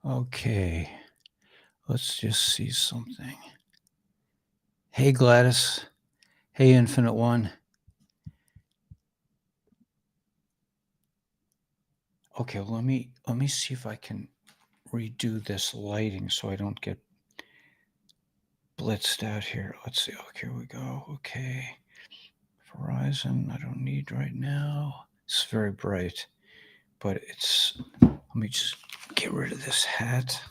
Okay, let's just see something. Hey, Gladys. Hey, Infinite One. Okay, let me see if I can redo this lighting so I don't get blitzed out here. Let's see. Okay, here we go. Okay. Verizon, I don't need right now. It's very bright, but it's, let me just get rid of this hat.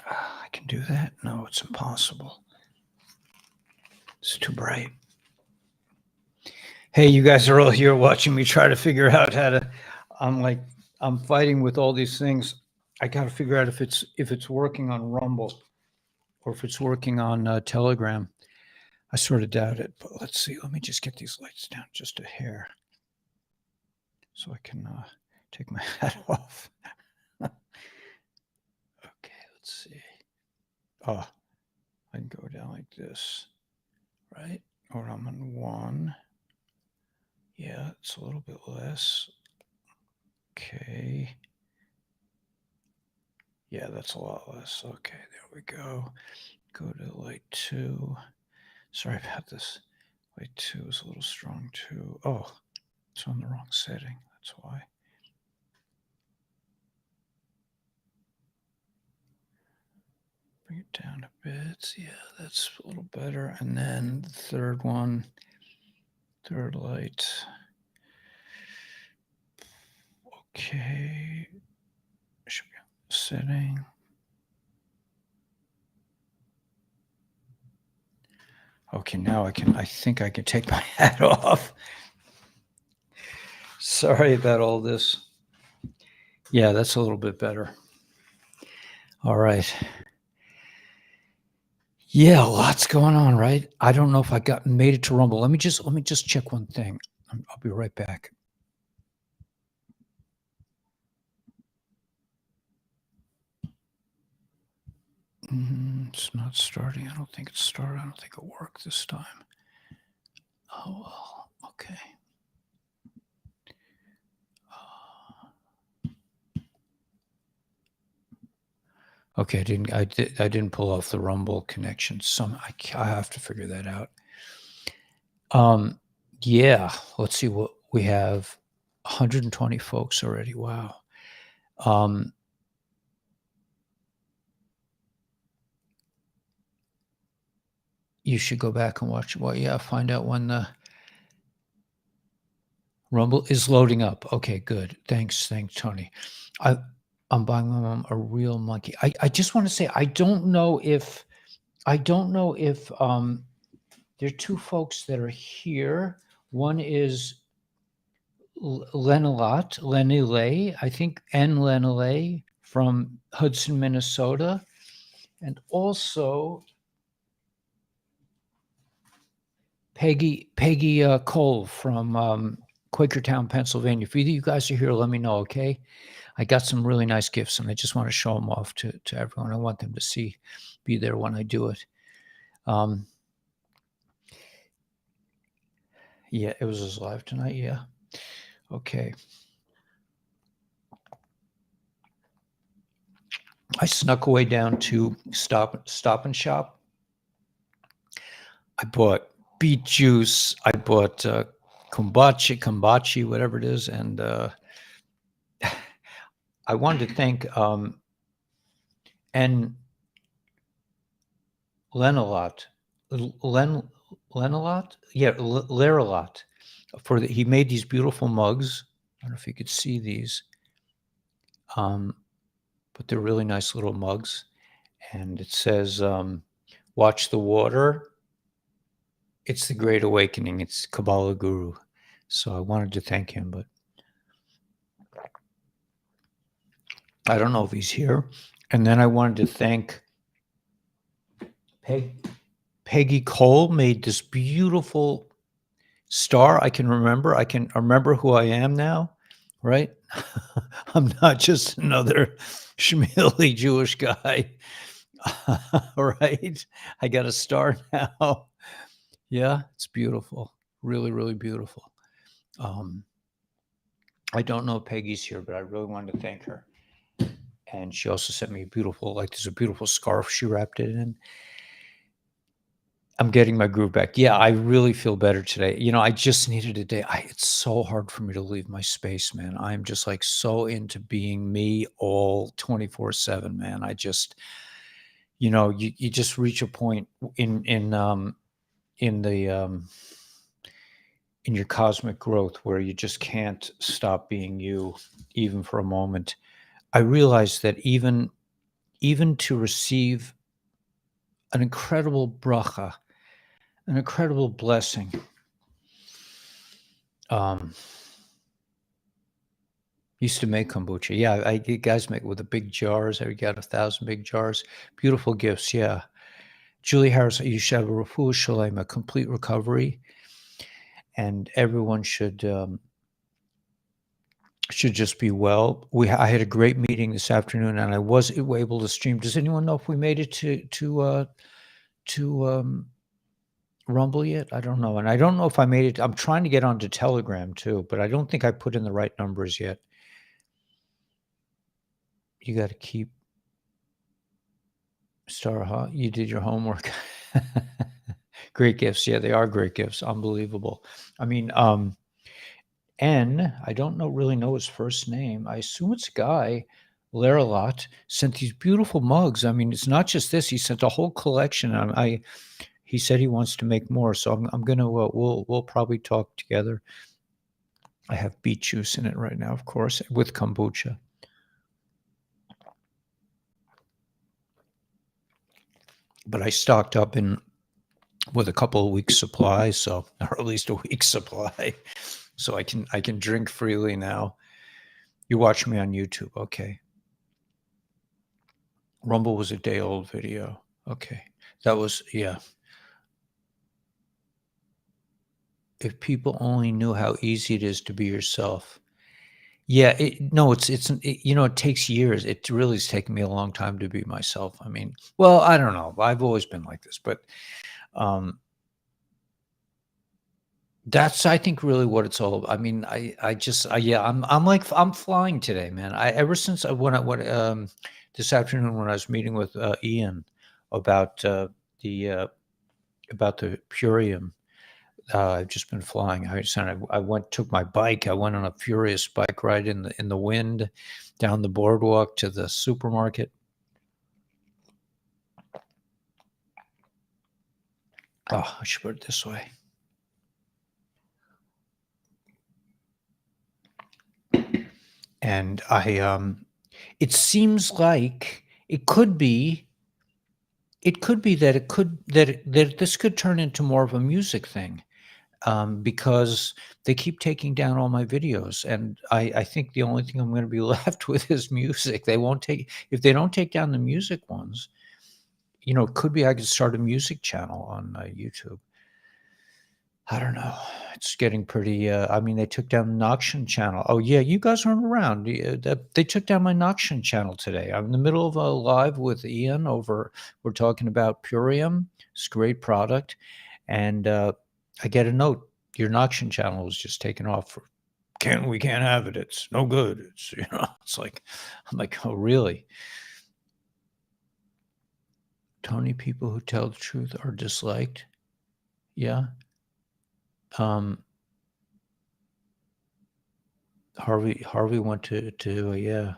I can do that? No, it's impossible. It's too bright. Hey, you guys are all here watching me try to figure out how to, I'm fighting with all these things. I got to figure out if it's working on Rumble or if it's working on Telegram. I sort of doubt it, but let's see. Let me just get these lights down just a hair so I can take my hat off. Okay, let's see. Oh, I can go down like this, right? Or I'm on 1. Yeah, it's a little bit less. Okay. Yeah, that's a lot less. Okay, there we go. Go to light 2. Sorry about this. Light 2 is a little strong too. Oh, it's on the wrong setting. That's why. Bring it down a bit. Yeah, that's a little better. And then the third one, third light. Okay. Should be on the setting. Okay, now I think I can take my hat off. Sorry about all this. Yeah, that's a little bit better. All right. Yeah, lots going on, right? I don't know if I made it to Rumble. Let me just check one thing. I'll be right back. It's not starting. I don't think it started. I don't think it worked this time. Oh, well, okay. Okay, I didn't pull off the Rumble connection. I have to figure that out. Yeah, let's see what we have. 120 folks already. Wow. You should go back and watch. Well, yeah, find out when the Rumble is loading up. Okay, good. Thanks, Tony. I'm buying my mom a real monkey. I just want to say I don't know if there are 2 folks that are here. One is Lenny, I think, and Lenny from Hudson, Minnesota, and also Peggy Cole from Quakertown, Pennsylvania. If either of you guys are here, let me know, okay? I got some really nice gifts, and I just want to show them off to everyone. I want them to be there when I do it. Yeah, it was his live tonight. Yeah. Okay. I snuck away down to Stop and Shop. I bought beet juice. I bought kombucha, whatever it is, and I wanted to thank and Lenalot, yeah, Leralot, he made these beautiful mugs. I don't know if you could see these, but they're really nice little mugs, and it says, "Watch the water. It's the Great Awakening. It's kabbalahguru." So I wanted to thank him, but I don't know if he's here. And then I wanted to thank Peggy Cole. Made this beautiful star. I can remember who I am now, right? I'm not just another schmilly Jewish guy, right? I got a star now. Yeah, it's beautiful. Really, really beautiful. I don't know if Peggy's here, but I really wanted to thank her. And she also sent me a beautiful, like there's a beautiful scarf she wrapped it in. I'm getting my groove back. Yeah, I really feel better today. I just needed a day. It's so hard for me to leave my space, man. I'm just like so into being me all 24/7, man. I just, you just reach a point in the in your cosmic growth where you just can't stop being you even for a moment. I realized that even to receive an incredible bracha, an incredible blessing. Used to make kombucha. Yeah, you guys make with the big jars. I got 1,000 big jars. Beautiful gifts. Yeah. Julie Harris, you should have a refuah shalem, a complete recovery, and everyone should just be well. I had a great meeting this afternoon, and I was able to stream. Does anyone know if we made it to Rumble yet? I don't know, and I don't know if I made it. I'm trying to get onto Telegram too, but I don't think I put in the right numbers yet. You got to keep Star, huh? You did your homework. Great gifts. Yeah, they are great gifts. Unbelievable. I mean, I don't really know his first name. I assume it's a guy. Laralot sent these beautiful mugs. I mean, it's not just this. He sent a whole collection. He said he wants to make more. So I'm gonna. We'll probably talk together. I have beet juice in it right now, of course, with kombucha. But I stocked up with a couple of weeks supply, or at least a week's supply, so I can drink freely now. You watch me on YouTube, okay? Rumble was a day old video. Okay, that was, yeah. If people only knew how easy it is to be yourself. Yeah, it takes years. It really has taken me a long time to be myself. I mean, well, I don't know. I've always been like this, but that's, I think, really what it's all about. I mean, yeah, I'm flying today, man. Ever since this afternoon when I was meeting with Ian about the Purium, I've just been flying. Took my bike. I went on a furious bike ride in the wind down the boardwalk to the supermarket. Oh, I should put it this way. And it seems like it could be that this could turn into more of a music thing, because they keep taking down all my videos, and I think the only thing I'm going to be left with is music. If they don't take down the music ones, it could be I could start a music channel on YouTube. I don't know. It's getting pretty. I mean, they took down the Noxian channel. Oh yeah, you guys weren't around. They took down my Noxian channel today. I'm in the middle of a live with Ian over. We're talking about Purium. It's a great product, and I get a note. Your Noxian channel was just taken off. We can't have it. It's no good. It's It's like, I'm like, oh really? Tony, people who tell the truth are disliked. Yeah. Harvey went to yeah.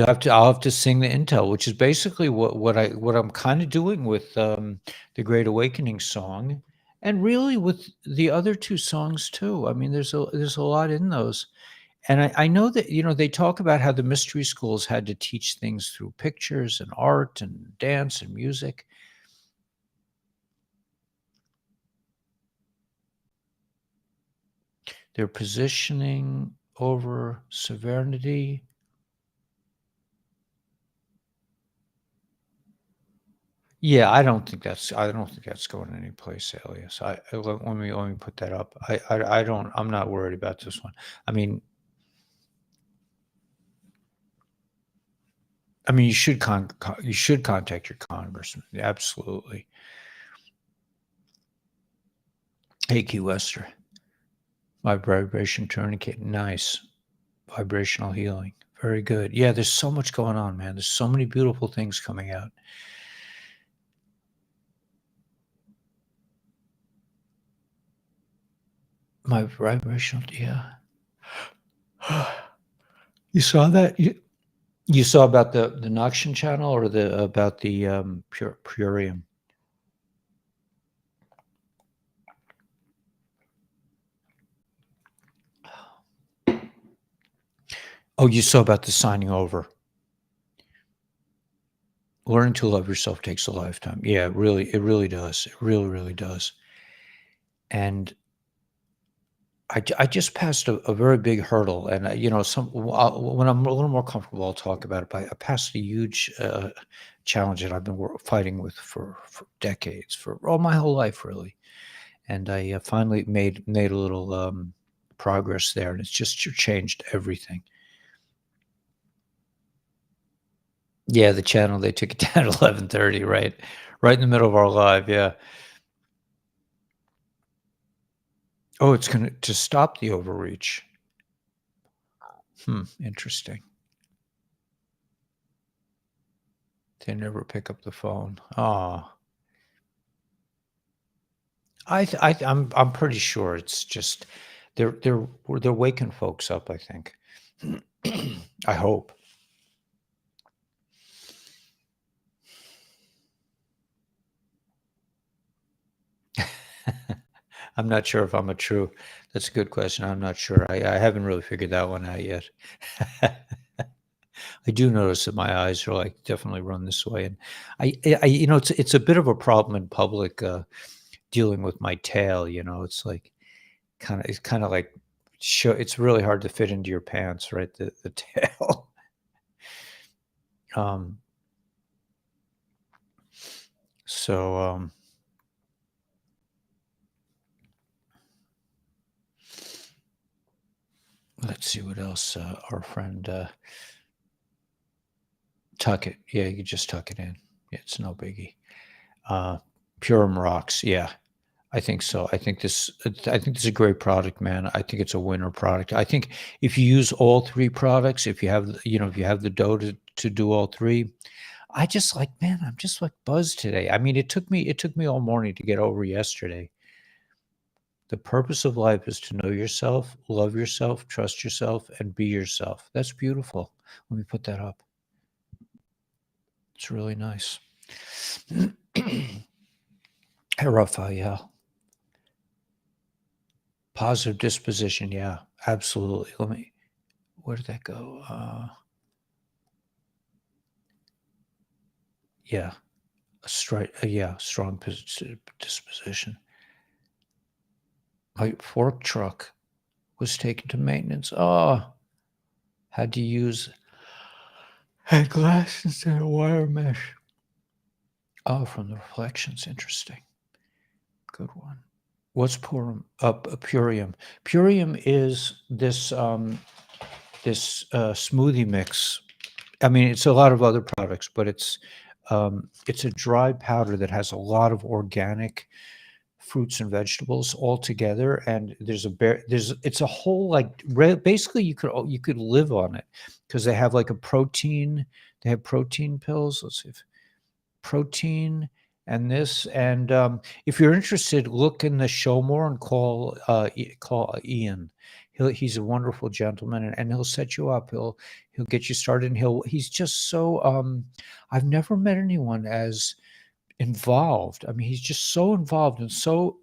I'll have to sing the intel, which is basically what I'm kind of doing with the Great Awakening song, and really with the other two songs too. I mean, there's a lot in those, and I know that they talk about how the mystery schools had to teach things through pictures and art and dance and music. They're positioning over sovereignty. Yeah, I don't think that's going any place, Elias. Let me put that up. I'm not worried about this one. I mean, you should contact your congressman. Absolutely. Hey, Key Wester. My vibration tourniquet. Nice. Vibrational healing. Very good. Yeah, there's so much going on, man. There's so many beautiful things coming out. My vibrational, yeah. You saw that? You saw about the Noxian channel or the about the Purium? Oh, you saw about the signing over. Learning to love yourself takes a lifetime. Yeah, it really does. It really, really does. And I just passed a very big hurdle, and when I'm a little more comfortable, I'll talk about it. But I passed a huge challenge that I've been fighting with for decades, for all my whole life, really. And I finally made a little progress there, and it's just changed everything. Yeah, the channel, they took it down at 11:30, right in the middle of our live. Yeah. Oh, it's gonna to stop the overreach. Interesting. They never pick up the phone. Oh, I'm pretty sure it's just they're waking folks up, I think. I hope. I'm not sure if I'm a true. That's a good question. I'm not sure. I haven't really figured that one out yet. I do notice that my eyes are like definitely run this way, and it's a bit of a problem in public dealing with my tail. It's like it's kind of like it's really hard to fit into your pants, right? The tail. um, so let's see what else. Our friend tuck it. Yeah, you just tuck it in. It's no biggie. Purum rocks. Yeah, I think so. I think this is a great product, man. I think it's a winner product. I think if you use all three products, if you have the dough to do all three, I'm just like buzzed today. I mean, it took me all morning to get over yesterday. The purpose of life is to know yourself, love yourself, trust yourself, and be yourself. That's beautiful. Let me put that up. It's really nice. Hey, Raphael. Positive disposition. Yeah, absolutely. Where did that go? Yeah, strong disposition. My fork truck was taken to maintenance. Oh, had to use had glass instead of wire mesh. Oh, from the reflections. Interesting. Good one. What's Purium? Purium. Purium is this smoothie mix. I mean, it's a lot of other products, but it's a dry powder that has a lot of organic fruits and vegetables all together, and it's a whole basically you could live on it because they have like they have protein pills. Let's see if protein and this, and if you're interested, look in the show more and call Ian. He's a wonderful gentleman, and he'll set you up. He'll get you started, and he's just so I've never met anyone as involved. I mean, he's just so involved and so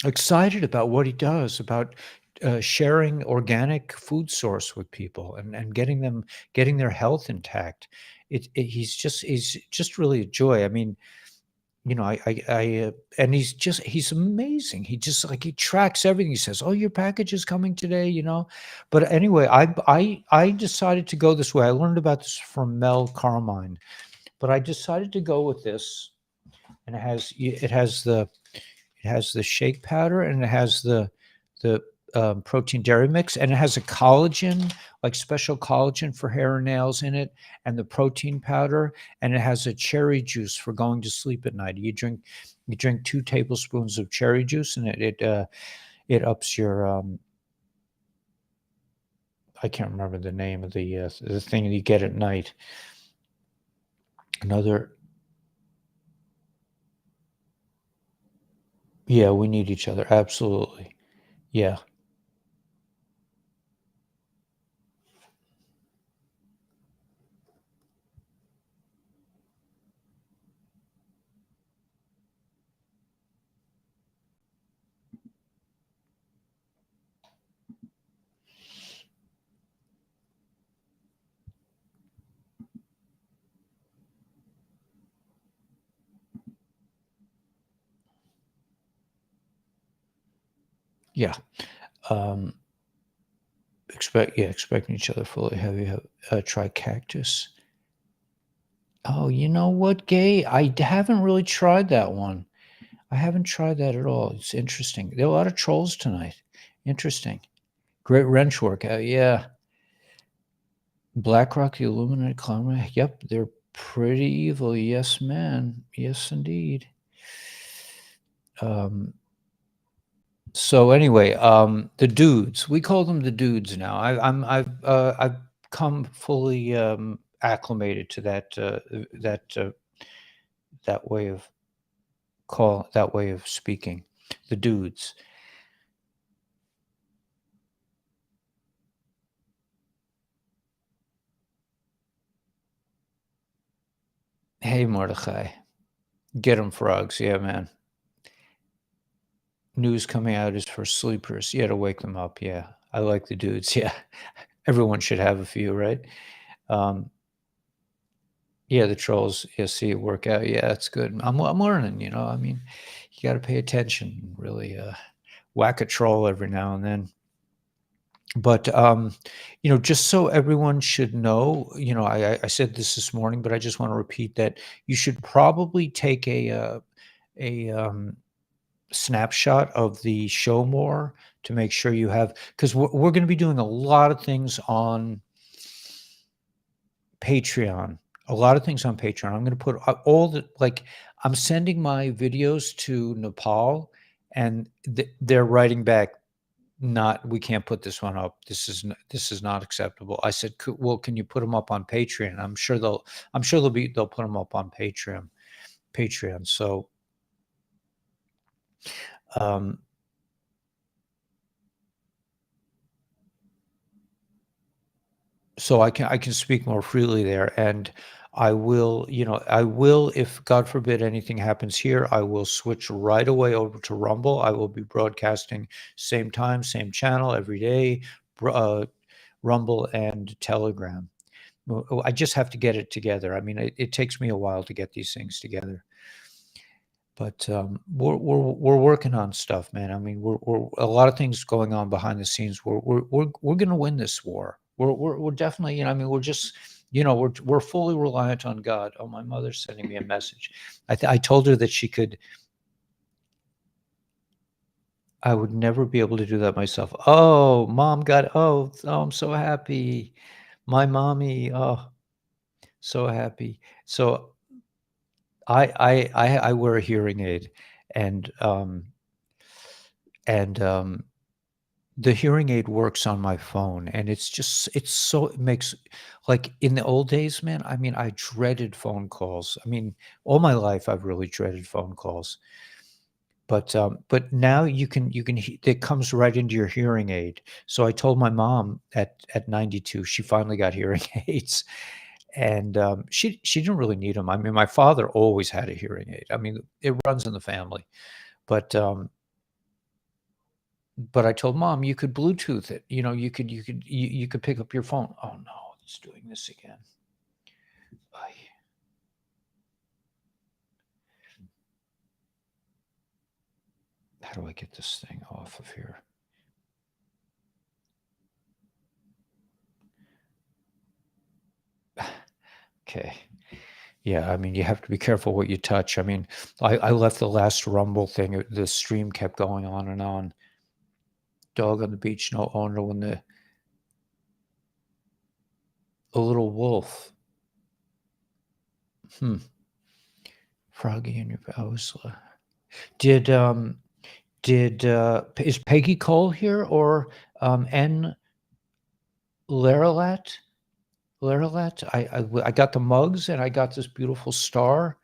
excited about what he does, about sharing organic food source with people and getting their health intact. He's just really a joy. I mean, and he's amazing. He tracks everything. He says, "Oh, your package is coming today." But anyway, I decided to go this way. I learned about this from Mel Carmine, but I decided to go with this, and it has the shake powder, and it has the protein dairy mix, and it has a collagen, like special collagen for hair and nails in it, and the protein powder, and it has a cherry juice for going to sleep at night. You drink 2 tablespoons of cherry juice, and it ups your I can't remember the name of the thing that you get at night. Another, yeah, we need each other. Absolutely. Yeah. Yeah. Um, expecting each other fully. Have you tried cactus? Oh, you know what, Gay? I haven't really tried that one. I haven't tried that at all. It's interesting. There are a lot of trolls tonight. Interesting. Great wrench work. Yeah. BlackRock, the Illuminati climate. Yep, they're pretty evil. Yes, man. Yes, indeed. So anyway, the dudes. We call them the dudes now. I've come fully acclimated to that way of that way of speaking. The dudes. Hey, Mordecai. Get them frogs. Yeah, man. News coming out is for sleepers. Yeah, to wake them up. Yeah. I like the dudes. Yeah. Everyone should have a few, right? Yeah, the trolls. Yeah, see it work out. Yeah, that's good. I'm learning, I mean, you got to pay attention, really whack a troll every now and then. But, just so everyone should know, I said this morning, but I just want to repeat that you should probably take a snapshot of the show more to make sure you have, because we're going to be doing a lot of things on Patreon. A lot of things on Patreon. I'm going to put all the, like, I'm sending my videos to Nepal, and they're writing back, not, we can't put this one up. This is not acceptable. I said, well, can you put them up on Patreon? I'm sure they'll put them up on Patreon. So, um, so I can speak more freely there, and I will, if God forbid anything happens here, I will switch right away over to Rumble. I will be broadcasting same time, same channel every day, Rumble and Telegram. I just have to get it together. I mean, it takes me a while to get these things together. But we're working on stuff, man. I mean, we're a lot of things going on behind the scenes. We're going to win this war. We're definitely, I mean, we're just, we're fully reliant on God. Oh, my mother's sending me a message. I told her that I would never be able to do that myself. Oh, mom got, I'm so happy. My mommy, oh, so happy. So I wear a hearing aid, and and the hearing aid works on my phone, and it makes, like, in the old days, man, I mean, I dreaded phone calls. I mean, all my life I've really dreaded phone calls. But now it comes right into your hearing aid. So I told my mom at 92, she finally got hearing aids, and she didn't really need them. I mean, my father always had a hearing aid. I mean, it runs in the family. But but I told mom, you could Bluetooth it. You could pick up your phone. Oh no, it's doing this again. Ay. How do I get this thing off of here? Okay. Yeah, I mean, you have to be careful what you touch. I mean, I left the last Rumble thing. The stream kept going on and on. Dog on the beach, no owner. When a little wolf. Froggy in your house. Did Is Peggy Cole here, or N. Laralat? Laralat? I got the mugs, and I got this beautiful star,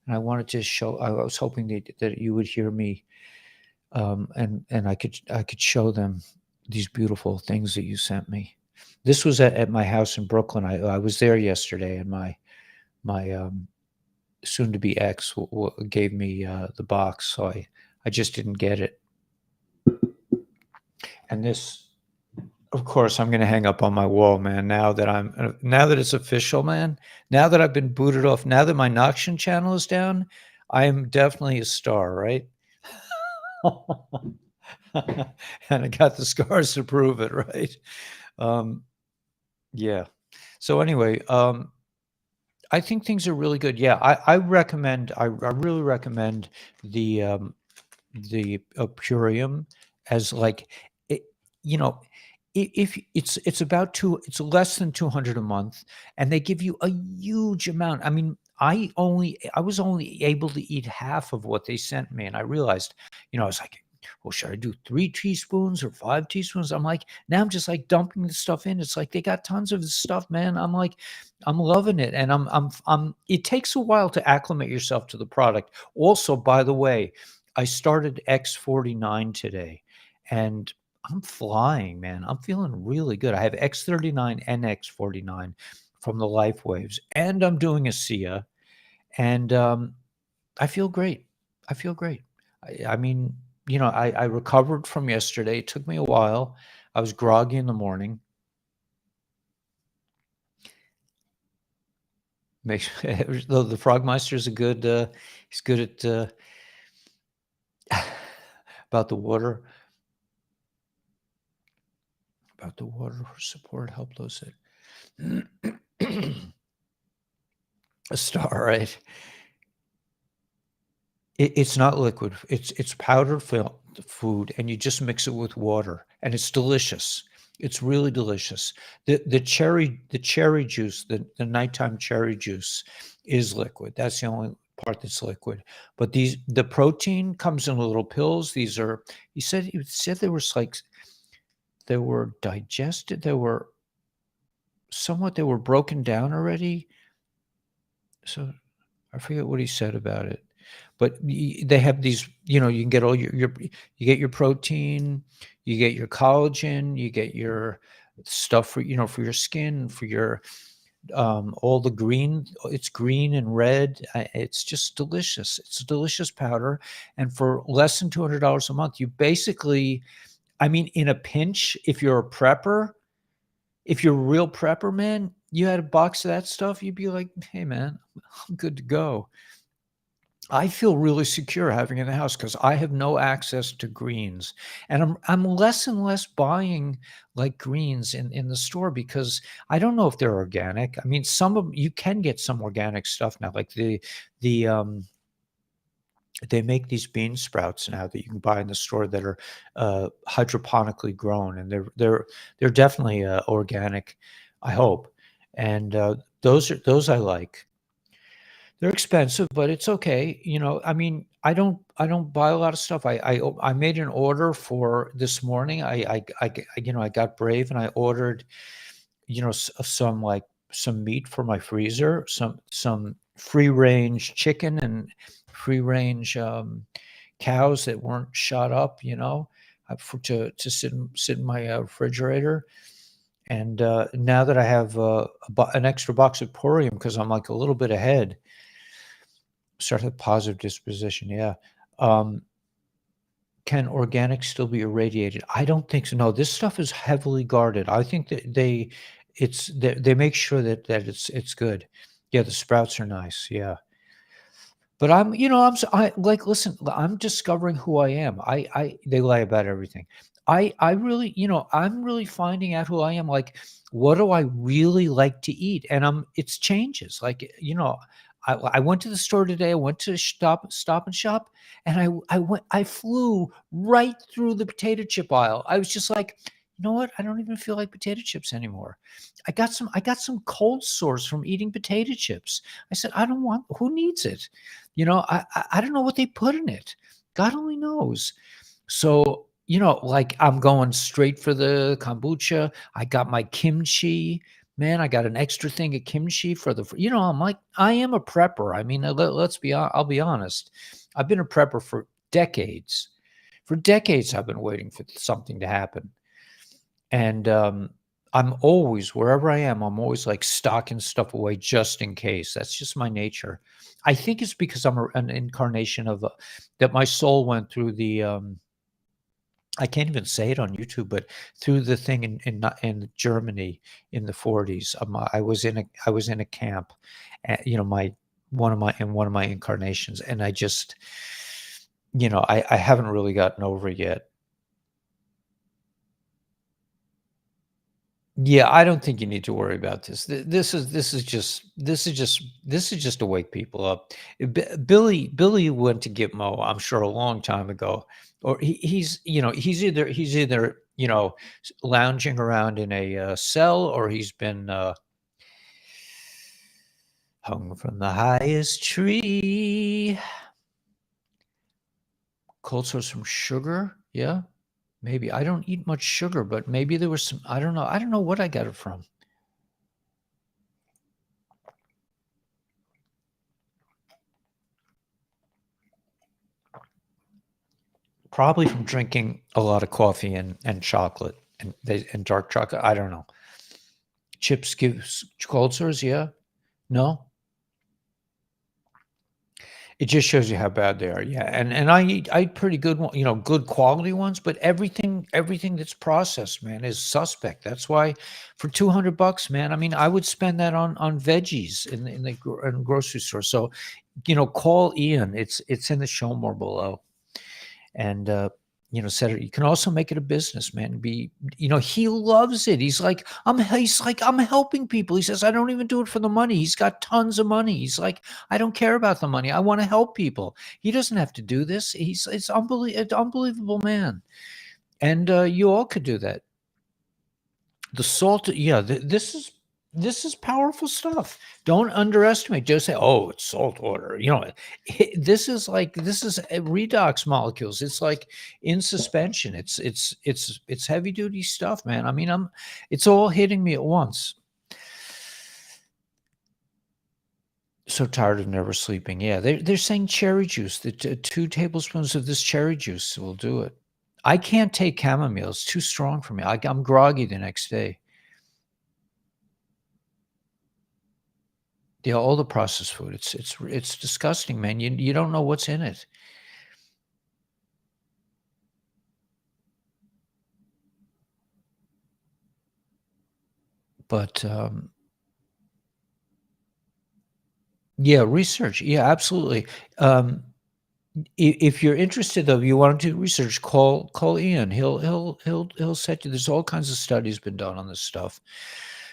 and I wanted to show. I was hoping that you would hear me, and I could show them these beautiful things that you sent me. This was at my house in Brooklyn. I was there yesterday, and my soon to be ex gave me the box, so I just didn't get it. And this, of course, I'm going to hang up on my wall, man. Now that it's official, man. Now that I've been booted off, now that my Noxian channel is down, I am definitely a star, right? And I got the scars to prove it, right? Yeah. So anyway, I think things are really good. Yeah, I recommend. I really recommend the Purium as like, it, you know, if it's it's less than 200 a month, and they give you a huge amount. I mean, I was only able to eat half of what they sent me, and I realized, I was like, well, should I do 3 teaspoons or 5 teaspoons? I'm like, now I'm just like dumping the stuff in. It's like they got tons of this stuff, man. I'm like, I'm loving it, and it takes a while to acclimate yourself to the product. Also, by the way, I started X49 today, and I'm flying, man. I'm feeling really good. I have X39 and X49 from the Life Waves, and I'm doing ASEA, and I feel great. I feel great. I mean, I recovered from yesterday. It took me a while. I was groggy in the morning. Makes the Frogmeister is a good. He's good at about the water. About the water support. Help those that. A star, right? It's not liquid. It's powdered food, and you just mix it with water, and it's delicious. It's really delicious. The cherry juice, the nighttime cherry juice, is liquid. That's the only part that's liquid. But the protein comes in little pills. These are, he said there was like, they were digested. They were broken down already. So I forget what he said about it, but they have these, you can get all you get your protein, you get your collagen, you get your stuff for, for your skin, for your, all the green, it's green and red. It's just delicious. It's a delicious powder. And for less than $200 a month, you basically, I mean, in a pinch, if you're a prepper, if you're a real prepper, man, you had a box of that stuff, you'd be like, hey, man, I'm good to go. I feel really secure having it in the house because I have no access to greens, and I'm less and less buying like greens in the store because I don't know if they're organic. I mean, some of you can get some organic stuff now, like the they make these bean sprouts now that you can buy in the store that are hydroponically grown, and they're definitely organic, I hope, and those I like. They're expensive, but it's okay. I mean, I don't buy a lot of stuff. I made an order for this morning. I got brave, and I ordered, some meat for my freezer, some free range chicken and free range cows that weren't shot up, to sit in my refrigerator. And now that I have an extra box of Purium because I'm like a little bit ahead. Start with positive disposition, yeah. Can organic still be irradiated? I don't think so. No, this stuff is heavily guarded. I think that they make sure that it's good. Yeah, the sprouts are nice. Yeah. But listen, I'm discovering who I am. They lie about everything. I really, I'm really finding out who I am. Like, what do I really like to eat? And it's changes. Like, I went to the store today. I went to Stop and Shop, and I flew right through the potato chip aisle. I was just like, you know what? I don't even feel like potato chips anymore. I got some cold sores from eating potato chips. I said, I don't want. Who needs it? I don't know what they put in it. God only knows. So, like I'm going straight for the kombucha. I got my kimchi. Man, I got an extra thing of kimchi for I'm like, I am a prepper. I mean, I'll be honest. I've been a prepper for decades. For decades, I've been waiting for something to happen. And I'm always, wherever I am, I'm always like stocking stuff away just in case. That's just my nature. I think it's because I'm an incarnation of that my soul went through the, I can't even say it on YouTube, but through the thing in Germany in the 40s. I was in a camp, my one of my incarnations, and I just, I haven't really gotten over yet. Yeah, I don't think you need to worry about this. This is just to wake people up. Billy went to Gitmo, I'm sure a long time ago, or he's either lounging around in a cell, or he's been hung from the highest tree. Cold sores from sugar, yeah. Maybe. I don't eat much sugar, but maybe there was some, I don't know. I don't know what I got it from. Probably from drinking a lot of coffee and chocolate and dark chocolate. I don't know. Chips gives cold sores, yeah? No? It just shows you how bad they are, yeah. And I eat pretty good good quality ones, but everything that's processed, man, is suspect. That's why for $200, man, I mean, I would spend that on veggies in the grocery store. So, call Ian. It's in the show more below. And set it. You can also make it a business, man. He loves it. He's like, I'm helping people. He says, I don't even do it for the money. He's got tons of money. He's like, I don't care about the money. I want to help people. He doesn't have to do this. It's unbelievable, man. And you all could do that. The salt, yeah, this is powerful stuff. Don't underestimate. Just say, "Oh, it's salt water." This is redox molecules. It's like in suspension. It's heavy duty stuff, man. I mean, it's all hitting me at once. So tired of never sleeping. Yeah, they're saying cherry juice. The 2 tablespoons of this cherry juice will do it. I can't take chamomile. It's too strong for me. I'm groggy the next day. Yeah, all the processed food. It's disgusting, man. You don't know what's in it. But yeah, research. Yeah, absolutely. If you're interested, though, you want to do research, call Ian. He'll set you. There's all kinds of studies been done on this stuff,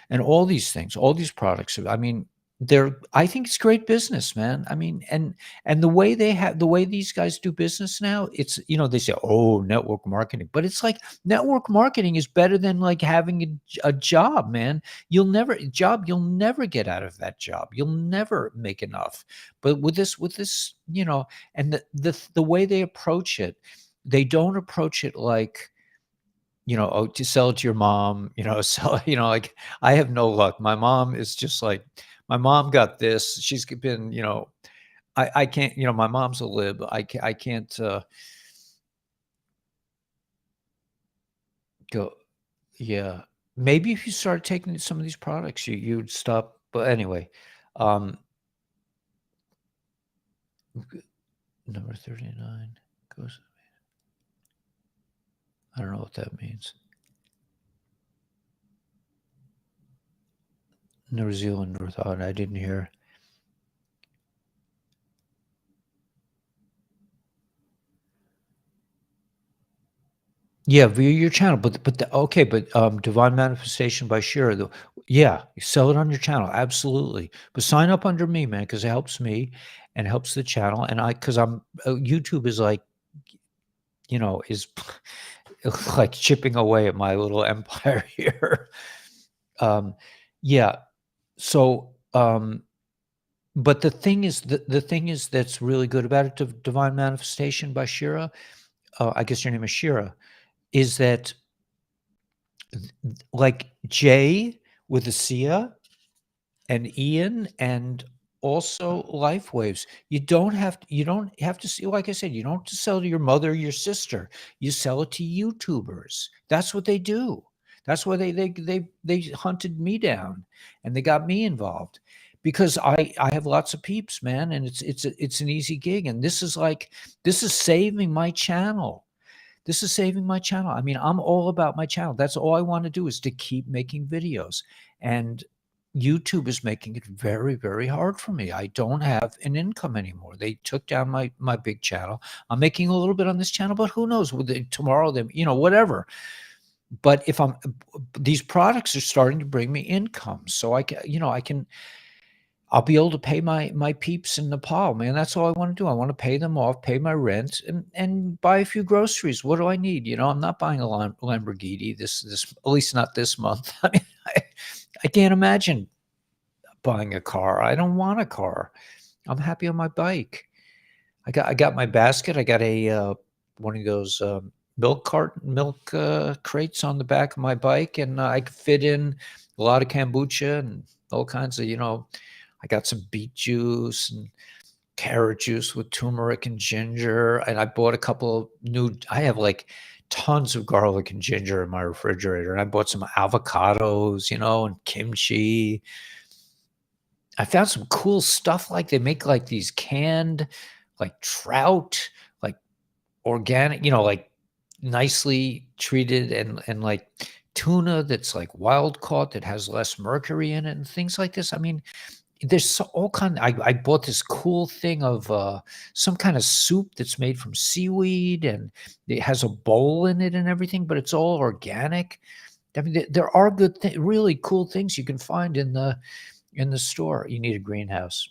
and all these things, all these products. I mean, I think it's great business, man. I mean, and the way these guys do business now, it's they say, oh, network marketing, but it's like network marketing is better than like having a job, man. You'll never get out of that job. You'll never make enough. But with this, and the way they approach it, they don't approach it like, oh, to sell it to your mom, sell, like I have no luck. My mom is just like, my mom got this. She's been, I can't, my mom's a lib. I can't go. Yeah. Maybe if you start taking some of these products, you'd stop. But anyway, number 39 goes. I don't know what that means. New Zealand, North Island. I didn't hear. Yeah, via your channel, but Divine Manifestation by Shira, yeah, you sell it on your channel, absolutely. But sign up under me, man, because it helps me and helps the channel. And because YouTube is like, is like chipping away at my little empire here. Yeah. So, but the thing is that's really good about it, Divine Manifestation by Shira. I guess your name is Shira, is that like Jay with ASEA and Ian and also life waves. You don't have to see, like I said, you don't have to sell to your mother or your sister. You sell it to YouTubers. That's what they do. That's why they hunted me down and they got me involved because I have lots of peeps, man, and it's an easy gig. And this is saving my channel. This is saving my channel. I mean, I'm all about my channel. That's all I want to do is to keep making videos. And YouTube is making it very, very hard for me. I don't have an income anymore. They took down my big channel. I'm making a little bit on this channel, but who knows? Tomorrow, whatever. But if these products are starting to bring me income, so I'll be able to pay my peeps in Nepal, man. That's all I want to do. I want to pay them off, pay my rent, and buy a few groceries. What do I need? I'm not buying a Lamborghini this at least not this month. I mean, I can't imagine buying a car. I don't want a car. I'm happy on my bike. I got my basket. I got a one of those milk crates on the back of my bike, and I could fit in a lot of kombucha and all kinds of I got some beet juice and carrot juice with turmeric and ginger. And I bought a couple of I have like tons of garlic and ginger in my refrigerator. And I bought some avocados, and kimchi. I found some cool stuff. Like they make like these canned, like trout, like organic, like nicely treated and like tuna that's like wild caught that has less mercury in it and things like this. I mean, there's all kind. I bought this cool thing of some kind of soup that's made from seaweed, and it has a bowl in it and everything, but it's all organic. I mean, there are really cool things you can find in the store. You need a greenhouse.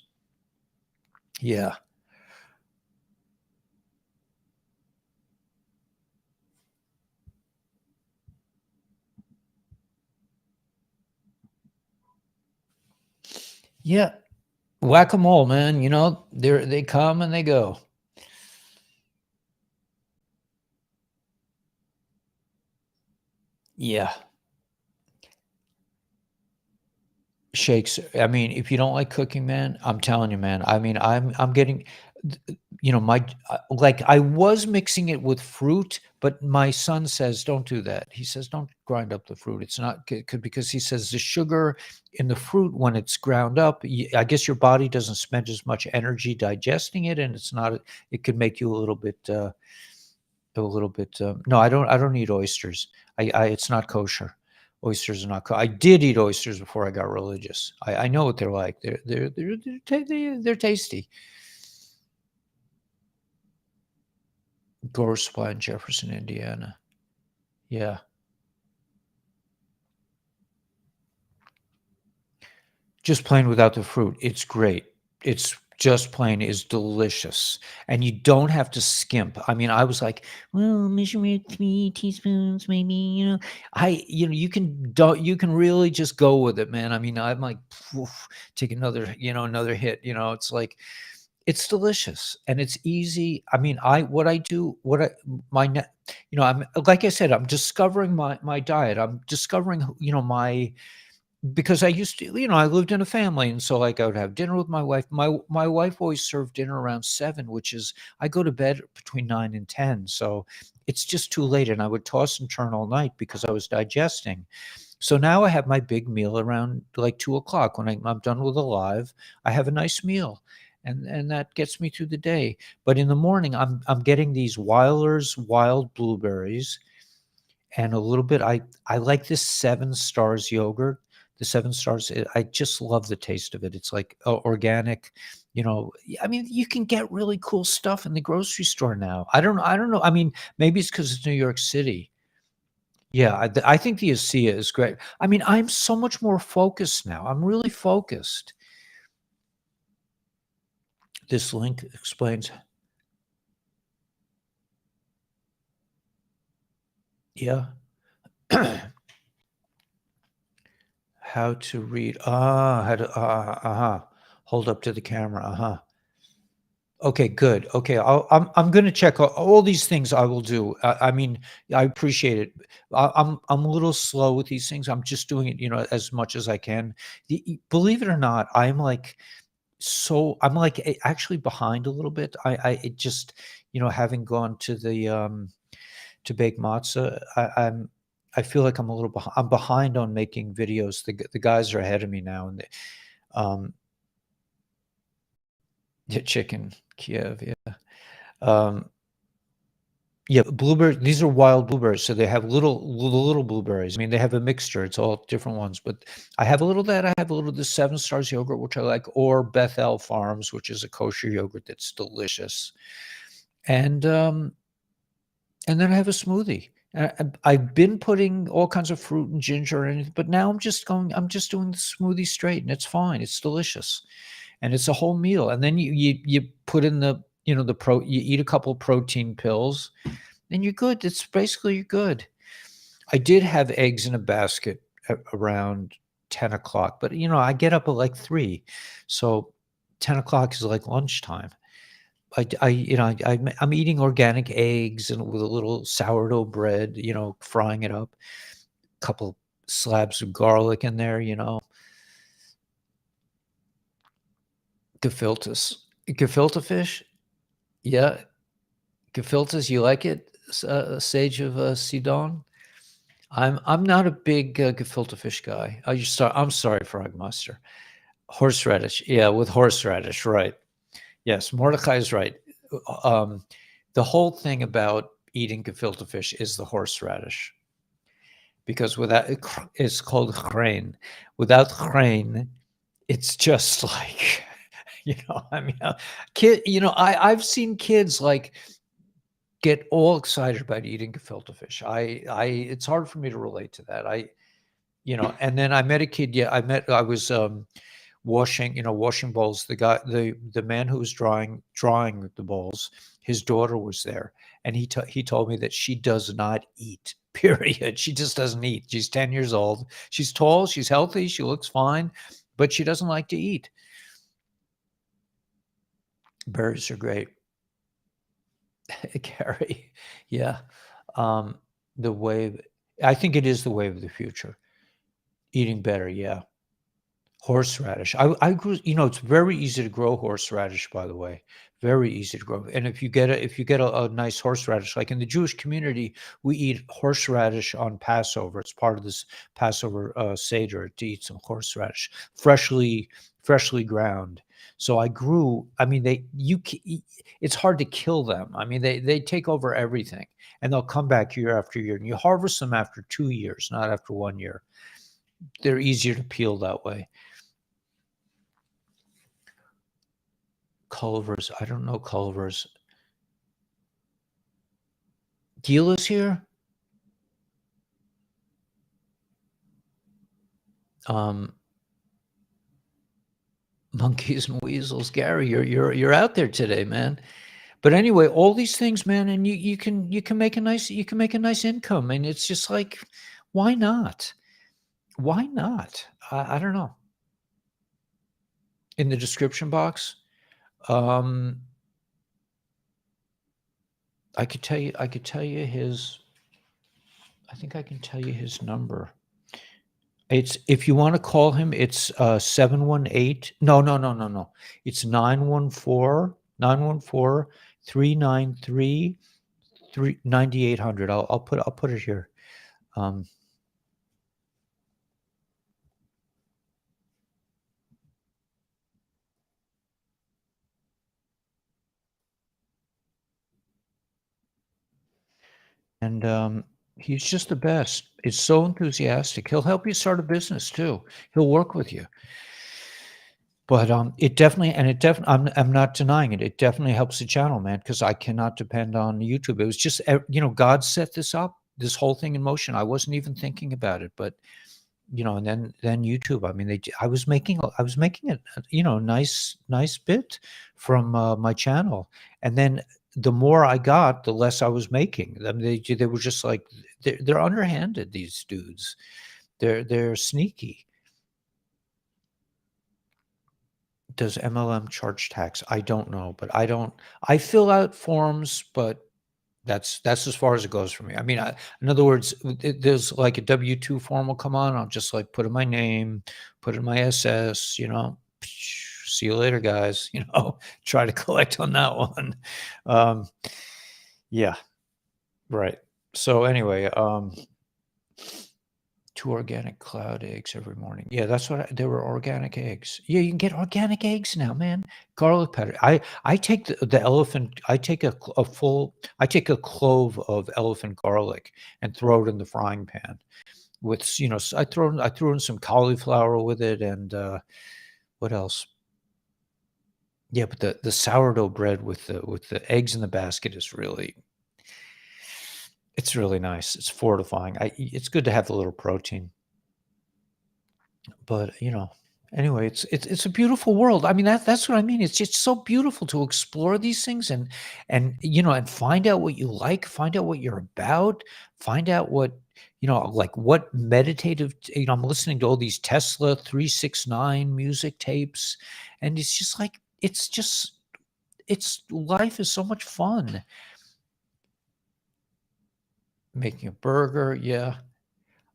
Yeah. Yeah. Whack-a-mole, man. They come and they go. Yeah. Shakes. I mean, if you don't like cooking, man, I'm telling you, man. I mean, I'm getting, my like I was mixing it with fruit, but my son says don't do that. He says don't grind up the fruit. It's not good because he says the sugar in the fruit when it's ground up, I guess your body doesn't spend as much energy digesting it, and it's not. It could make you a little bit. No, I don't eat oysters. It's not kosher. Oysters are not. I did eat oysters before I got religious. I know what they're like. They're tasty. Gore Supply in Jefferson, Indiana. Yeah. Just plain without the fruit. It's great. It's just plain is delicious. And you don't have to skimp. I mean, I was like, well, measure it 3 teaspoons, maybe, you can really just go with it, man. I mean, I'm like, poof, take another hit. It's like, it's delicious and it's easy. I mean, I'm, like I said, I'm discovering my diet. I'm discovering, because I used to, I lived in a family, and so like I would have dinner with my wife. My wife always served dinner around 7, which is I go to bed between 9 and 10, so it's just too late, and I would toss and turn all night because I was digesting. So now I have my big meal around like 2 o'clock. When I'm done with Alive, I have a nice meal, and that gets me through the day. But in the morning, I'm getting these Weiler's wild blueberries and a little bit. I like this 7 Stars yogurt. The 7 Stars, I just love the taste of it. It's like organic, I mean, you can get really cool stuff in the grocery store now. I don't know. I mean, maybe it's because it's New York City. Yeah, I think the ASEA is great. I mean, I'm so much more focused now. I'm really focused. This link explains. Yeah. How to read. How to hold up to the camera. Okay, good. Okay, I'm going to check all these things. I will do. I mean, I appreciate it. I'm a little slow with these things. I'm just doing it, as much as I can. Believe it or not, I'm like actually behind a little bit. It just, having gone to the to bake matzah, I feel like I'm a little behind. I'm behind on making videos. The guys are ahead of me now, and um, yeah, chicken Kiev, yeah. Um, yeah, blueberries. These are wild blueberries, so they have little blueberries. I mean, they have a mixture. It's all different ones, but I have a little of that. I have a little of the Seven Stars yogurt, which I like, or Bethel Farms, which is a kosher yogurt that's delicious. And then I have a smoothie. I've been putting all kinds of fruit and ginger and anything, but now I'm just doing the smoothie straight, and it's fine. It's delicious, and it's a whole meal. And then you put in you eat a couple protein pills, and you're good. It's basically you're good. I did have eggs in a basket around 10 o'clock, but I get up at like 3, so 10 o'clock is like lunchtime. I'm eating organic eggs and with a little sourdough bread, frying it up, couple slabs of garlic in there, gefilte fish. Yeah, gefiltes. You like it, Sage of Sidon? I'm not a big gefilte fish guy. I'm sorry, Frogmaster. Horseradish, yeah, with horseradish, right? Yes, Mordecai is right. Um, the whole thing about eating gefilte fish is the horseradish, because without it's called grain. Without grain, it's just like I mean, I've seen kids like get all excited about eating gefilte fish. It's hard for me to relate to that. And then I met a kid. Yeah, I was washing bowls. The man who was drawing the bowls, his daughter was there, and he told me that she does not eat. Period. She just doesn't eat. She's 10 years old. She's tall. She's healthy. She looks fine, but she doesn't like to eat. Berries are great. Gary, yeah. Um, the wave. I think it is the wave of the future. Eating better, yeah. Horseradish. I grew, it's very easy to grow horseradish, by the way. Very easy to grow. And if you get a nice horseradish, like in the Jewish community, we eat horseradish on Passover. It's part of this Passover Seder to eat some horseradish, freshly ground. So I grew, I mean, it's hard to kill them. I mean, they take over everything, and they'll come back year after year, and you harvest them after 2 years, not after 1 year. They're easier to peel that way. Culver's. I don't know Culver's. Gila's here. Monkeys and weasels. Gary, you're out there today, man. But anyway, all these things, man, and you can make a nice income, and it's just like, why not? Why not? I don't know. In the description box, um, I could tell you his. I think I can tell you his number. It's if you wanna call him, it's, 718 no. It's 914-393 9800. I'll put it here. Um, and, he's just the best. He's so enthusiastic. He'll help you start a business too. He'll work with you. But, I'm not denying it. It definitely helps the channel, man, because I cannot depend on YouTube. It was just, God set this whole thing in motion. I wasn't even thinking about it, but, and then YouTube. I mean, I was making it, nice bit from, my channel, and then the more I got, the less I was making. I mean, they were just like they're underhanded, these dudes. They're sneaky. Does MLM charge tax? I don't know, but I fill out forms, but that's as far as it goes for me. I mean, in other words, there's like a W-2 form will come on. I'll just like put in my name, put in my SS, see you later, guys, try to collect on that one. Um, yeah, right. So anyway, 2 organic cloud eggs every morning. Yeah, that's what they were, organic eggs. Yeah, you can get organic eggs now, man. Garlic powder. I take the elephant. I take I take a clove of elephant garlic and throw it in the frying pan with I threw in some cauliflower with it, and what else? Yeah, but the sourdough bread with the eggs in the basket is really, it's really nice. It's fortifying. It's good to have the little protein. But, anyway, it's a beautiful world. I mean, that's what I mean. It's just so beautiful to explore these things, and find out what you like, find out what you're about, find out what, like what meditative, I'm listening to all these Tesla 369 music tapes, and it's just like, it's life is so much fun. Making a burger, yeah.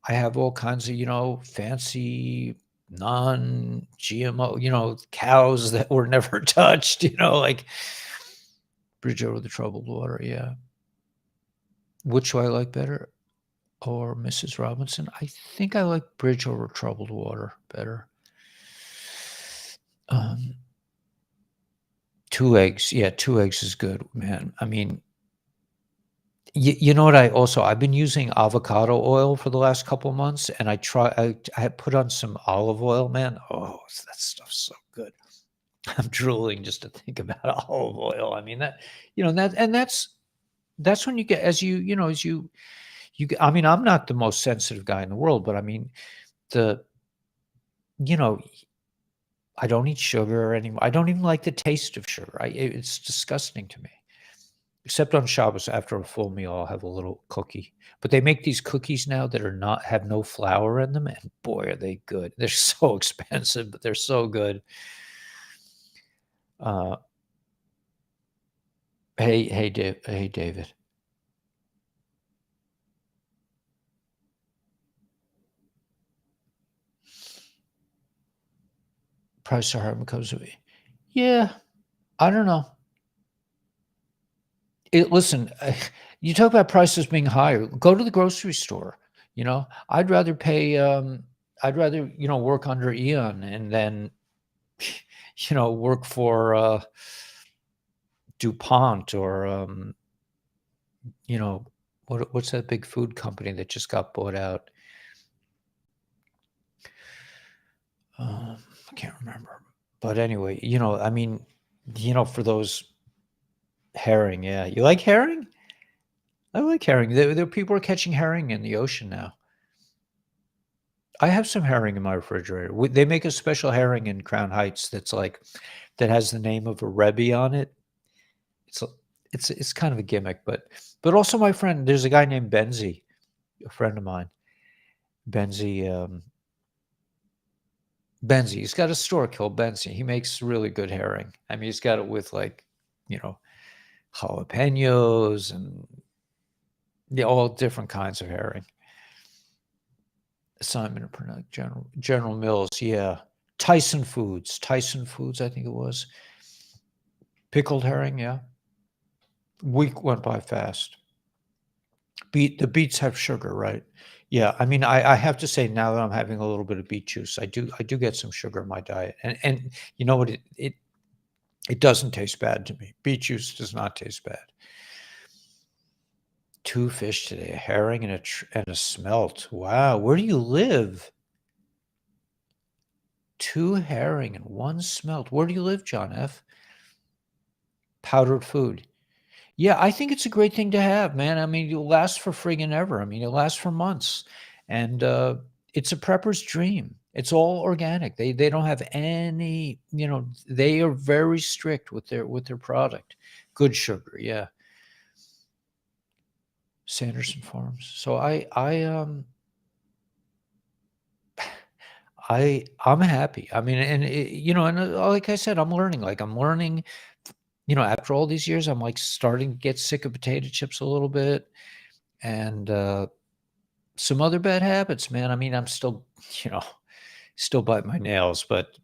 I have all kinds of, fancy non-GMO, cows that were never touched, like Bridge Over the Troubled Water. Yeah. Which do I like better? Or Mrs. Robinson? I think I like Bridge Over Troubled Water better. 2 eggs. Yeah, 2 eggs is good, man. I mean, you know what? I've been using avocado oil for the last couple of months, and I put on some olive oil, man. Oh, that stuff's so good. I'm drooling just to think about olive oil. I mean, that's when you get, I mean, I'm not the most sensitive guy in the world, but I mean, the you know I don't eat sugar anymore. I don't even like the taste of sugar. It's disgusting to me. Except on Shabbos, after a full meal, I'll have a little cookie. But they make these cookies now that have no flour in them, and boy, are they good. They're so expensive, but they're so good. Uh, hey, David. Price are higher because of it. Yeah, I don't know. Listen, you talk about prices being higher. Go to the grocery store. I'd rather pay. I'd rather work under Eon and then work for DuPont or what's that big food company that just got bought out? I can't remember. But anyway, I mean, for those herring, yeah. You like herring? I like herring. There people are catching herring in the ocean now. I have some herring in my refrigerator. They make a special herring in Crown Heights that has the name of a Rebbe on it. It's a it's kind of a gimmick, but also my friend, there's a guy named Benzie, a friend of mine. Benzie, he's got a store called Benzie. He makes really good herring. I mean, he's got it with jalapenos and all different kinds of herring. Simon General Mills, yeah. Tyson Foods, I think it was. Pickled herring, yeah. Week went by fast. The beets have sugar, right? Yeah, I mean, I have to say now that I'm having a little bit of beet juice, I do get some sugar in my diet, and you know what? It doesn't taste bad to me. Beet juice does not taste bad. 2 fish today, a herring and a smelt. Wow, where do you live? 2 herring and 1 smelt. Where do you live, John F? Powdered food. Yeah, I think it's a great thing to have, man. I mean, it'll last for friggin' ever. I mean, it lasts for months, and it's a prepper's dream. It's all organic. They don't have any. They are very strict with their product. Good sugar, yeah. Sanderson Farms. So I'm happy. I mean, and like I said, I'm learning. Like I'm learning. After all these years, I'm like starting to get sick of potato chips a little bit, and some other bad habits, man. I mean, I'm still, you know, still bite my nails, but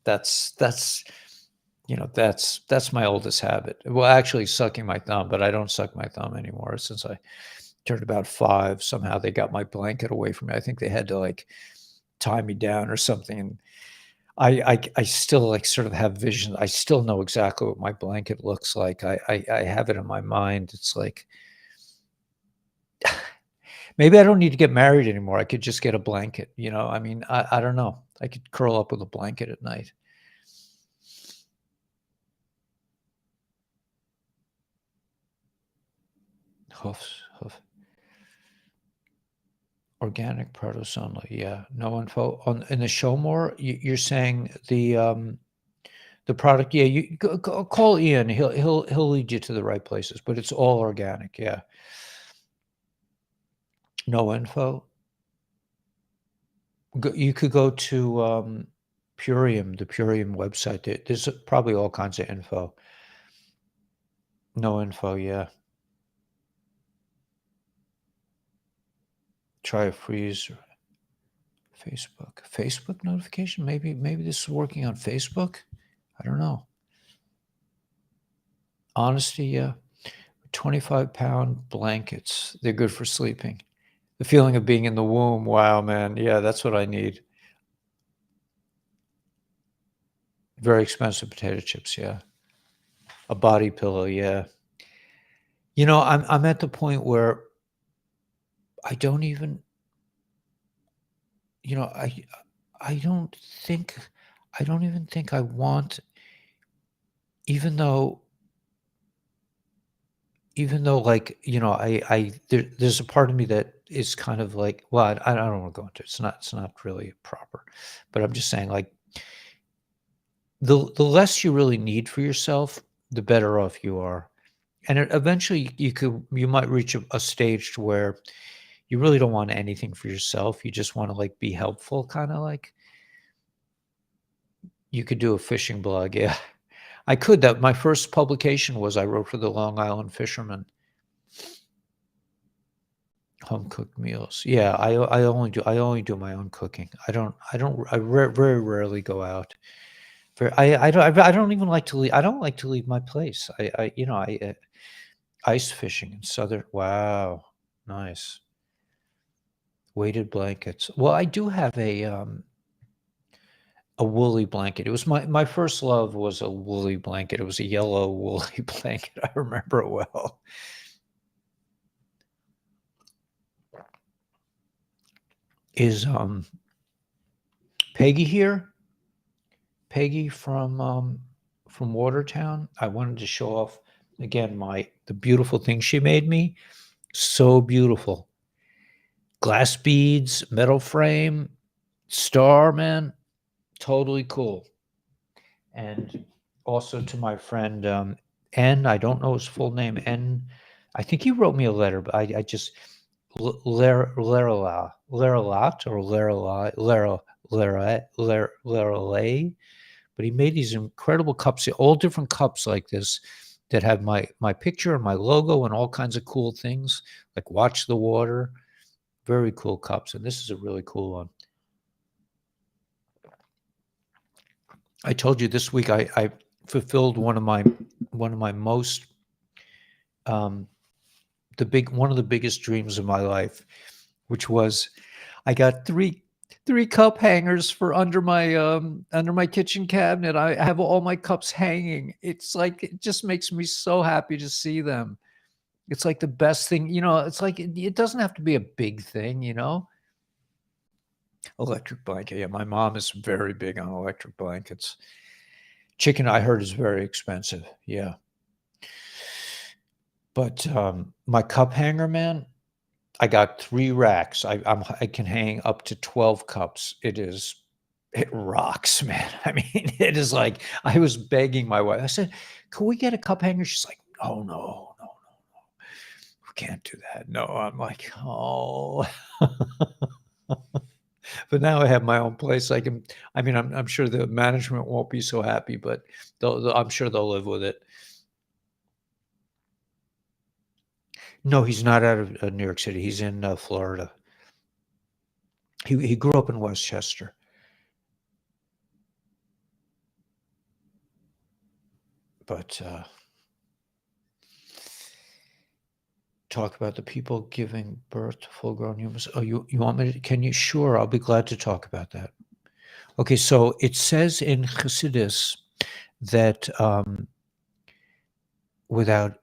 that's that's my oldest habit. Well, actually, sucking my thumb, but I don't suck my thumb anymore since I turned about 5. Somehow they got my blanket away from me. I think they had to like tie me down or something. And I still like sort of have vision. I still know exactly what my blanket looks like. I have it in my mind. It's like maybe I don't need to get married anymore. I could just get a blanket. I mean, I don't know. I could curl up with a blanket at night. Hoof. Organic produce only. Yeah. No info on in the show more. You're saying the product. Yeah. You call Ian. He'll lead you to the right places. But it's all organic. Yeah. No info. You could go to Purium, the Purium website. There's probably all kinds of info. No info. Yeah. Try a freeze. Facebook notification. Maybe this is working on Facebook. I don't know. Honesty. Yeah. 25-pound blankets. They're good for sleeping. The feeling of being in the womb. Wow, man. Yeah, that's what I need. Very expensive potato chips. Yeah. A body pillow. Yeah. I'm at the point where I don't even, you know, I don't think, I don't even think I want, even though, like, there's a part of me that is kind of like, well, I don't want to go into it. It's not really proper, but I'm just saying, like, the less you really need for yourself, the better off you are. And eventually you might reach a stage to where you really don't want anything for yourself. You just want to like be helpful, kind of like you could do a fishing blog. Yeah, I could. That my first publication was I wrote for the Long Island Fishermen. Home cooked meals. Yeah, I only do my own cooking. Very rarely go out. I don't even like to leave. I don't like to leave my place. Ice fishing in southern. Wow, nice. Weighted blankets. Well, I do have a woolly blanket. It was my first love was a woolly blanket. It was a yellow woolly blanket. I remember it well. Is Peggy here? Peggy from Watertown. I wanted to show off again the beautiful thing she made me. So beautiful. Glass beads, metal frame, star, man. Totally cool. And also to my friend N. I don't know his full name. N. I think he wrote me a letter, but I just Lerala or Lerala. But he made these incredible cups, all different cups like this that have my picture and my logo and all kinds of cool things, like Watch the Water. Very cool cups, and this is a really cool one. I told you this week I fulfilled one of my most one of the biggest dreams of my life, which was I got three cup hangers for under my kitchen cabinet. I have all my cups hanging. It's like it just makes me so happy to see them. It's like the best thing, it's like it doesn't have to be a big thing, Electric blanket. Yeah, my mom is very big on electric blankets. Chicken, I heard, is very expensive. Yeah. But my cup hanger, man, I got 3 racks. I can hang up to 12 cups. It rocks, man. I mean, it is like I was begging my wife. I said, "Can we get a cup hanger?" She's like, "Oh no. We can't do that." No, I'm like, "Oh." But now I have my own place. I mean, I'm sure the management won't be so happy, but I'm sure they'll live with it. No, he's not out of New York City. He's in Florida. He grew up in Westchester. But talk about the people giving birth to full-grown humans. Oh, you want me to? Can you? Sure, I'll be glad to talk about that. Okay, so it says in Chassidus that without.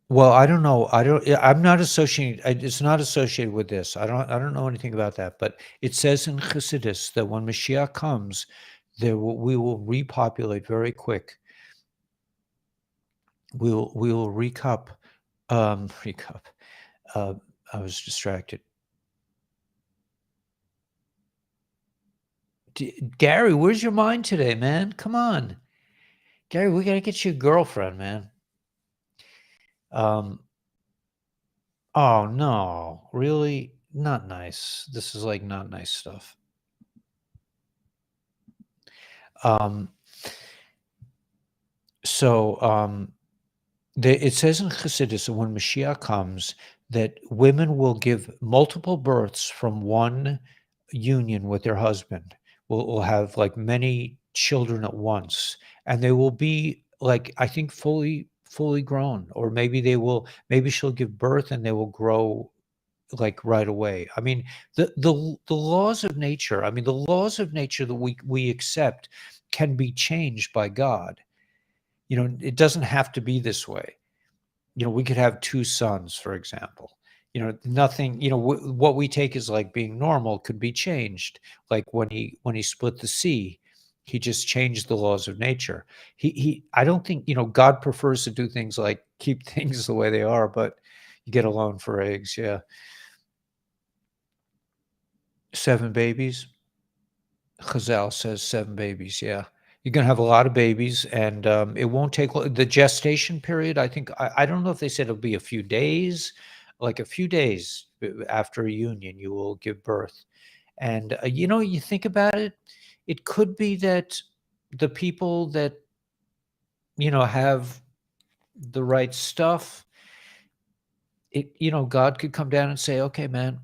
Well, I don't know. I'm not associated. It's not associated with this. I don't know anything about that. But it says in Chassidus that when Mashiach comes, we will repopulate very quick. We will recup. Recup. I was distracted. Gary, where's your mind today, man? Come on, Gary. We gotta get you a girlfriend, man. Oh no, really? Not nice. This is like not nice stuff. It says in Chassidus that when Mashiach comes, that women will give multiple births from one union with their husband. Will have like many children at once, and they will be like, I think, fully grown, or maybe she'll give birth and they will grow like right away. I mean, the laws of nature. I mean, the laws of nature that we accept can be changed by God. It doesn't have to be this way. We could have two sons, for example. Nothing. What we take as like being normal could be changed. Like when he split the sea, he just changed the laws of nature. I don't think God prefers to do things like keep things the way they are, but you get a loan for eggs. Yeah. 7 babies. Chazal says 7 babies. Yeah. You're going to have a lot of babies, and it won't take the gestation period. I think, I don't know if they said it'll be a few days, like a few days after a union, you will give birth. And, you think about it, it could be that the people that, have the right stuff, God could come down and say, okay, man,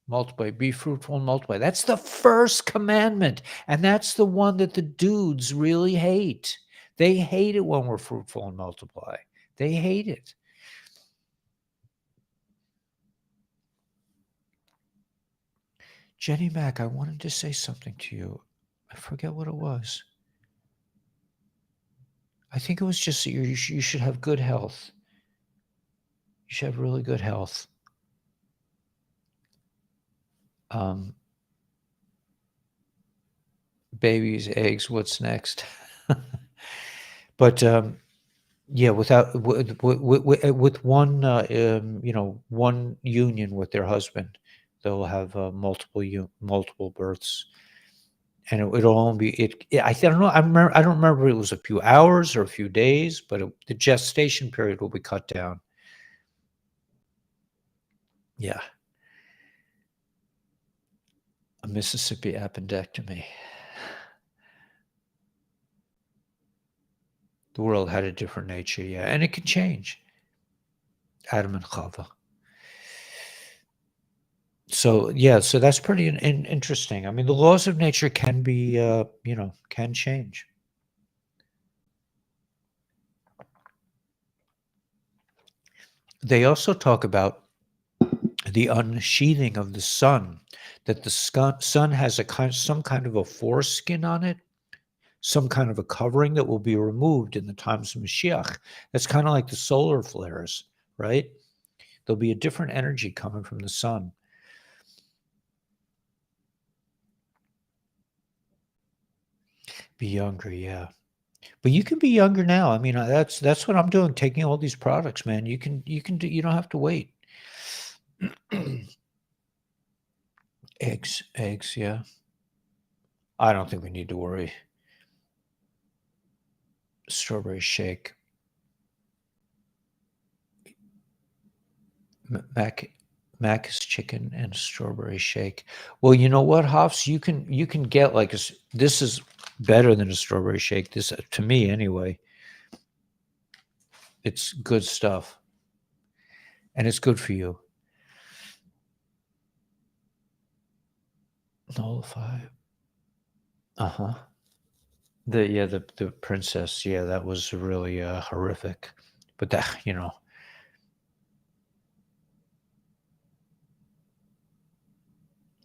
multiply, be fruitful and multiply. That's the first commandment. And that's the one that the dudes really hate. They hate it when we're fruitful and multiply. They hate it. Jenny Mac, I wanted to say something to you. I forget what it was. I think it was just that you should have good health. You should have really good health. Babies, eggs, what's next? But yeah, with one one union with their husband, they'll have multiple births, and it'll only be I don't know. I don't remember if it was a few hours or a few days, but the gestation period will be cut down. Yeah, a Mississippi appendectomy. The world had a different nature, yeah, and it can change. Adam and Chava. So yeah, so that's pretty interesting. I mean, the laws of nature can be, can change. They also talk about the unsheathing of the sun, that the sun has some kind of a foreskin on it, some kind of a covering that will be removed in the times of Mashiach. That's kind of like the solar flares, right? There'll be a different energy coming from the sun. Be younger, yeah. But you can be younger now. I mean, that's what I'm doing, taking all these products, man. You can do, you don't have to wait. Eggs, yeah. I don't think we need to worry. Strawberry shake. Mac's chicken and strawberry shake. Well, you know what, Hoffs? You can get like this is better than a strawberry shake. This, to me anyway. It's good stuff, and it's good for you. Nullify. Uh-huh. The princess. Yeah, that was really horrific. But that,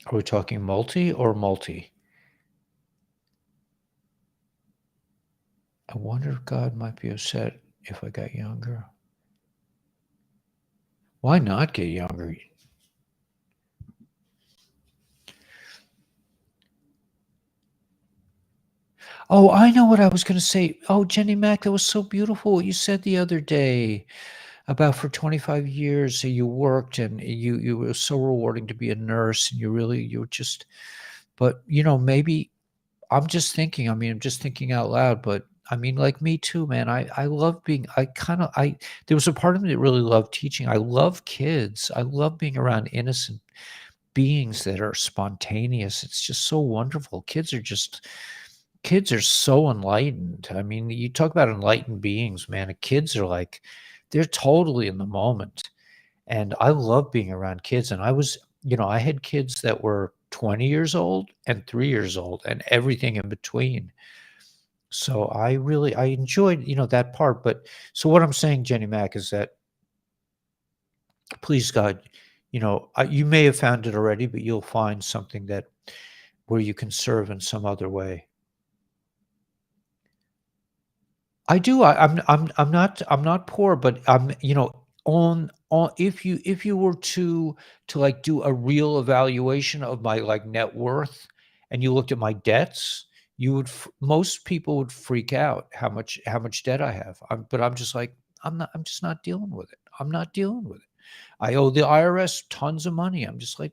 are we talking multi or multi? I wonder if God might be upset if I got younger. Why not get younger? Oh, I know what I was going to say. Oh, Jenny Mac, that was so beautiful what you said the other day about for 25 years you worked and you were so rewarding to be a nurse, and you were just, but maybe I'm just thinking, I'm just thinking out loud, but like me too, man. I love being, there was a part of me that really loved teaching. I love kids. I love being around innocent beings that are spontaneous. It's just so wonderful. Kids are so enlightened. You talk about enlightened beings, man. Kids are like, they're totally in the moment. And I love being around kids. And I had kids that were 20 years old and 3 years old and everything in between. So I enjoyed, that part. But so what I'm saying, Jenny Mac, is that please God, you may have found it already, but you'll find something where you can serve in some other way. I do. I'm not poor, but on if you were to like do a real evaluation of my like net worth, and you looked at my debts, most people would freak out how much debt I have. But I'm just like, I'm just not dealing with it. I'm not dealing with it. I owe the IRS tons of money. I'm just like,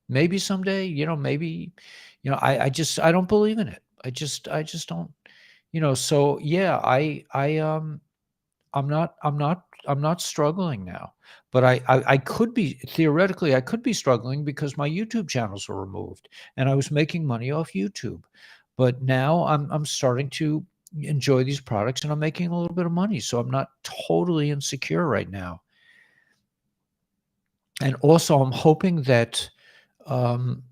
maybe someday, maybe, I don't believe in it. I just don't. So yeah, I'm not struggling now, but I could be, theoretically, I could be struggling because my YouTube channels were removed and I was making money off YouTube. But now I'm starting to enjoy these products and I'm making a little bit of money. So I'm not totally insecure right now. And also I'm hoping that um,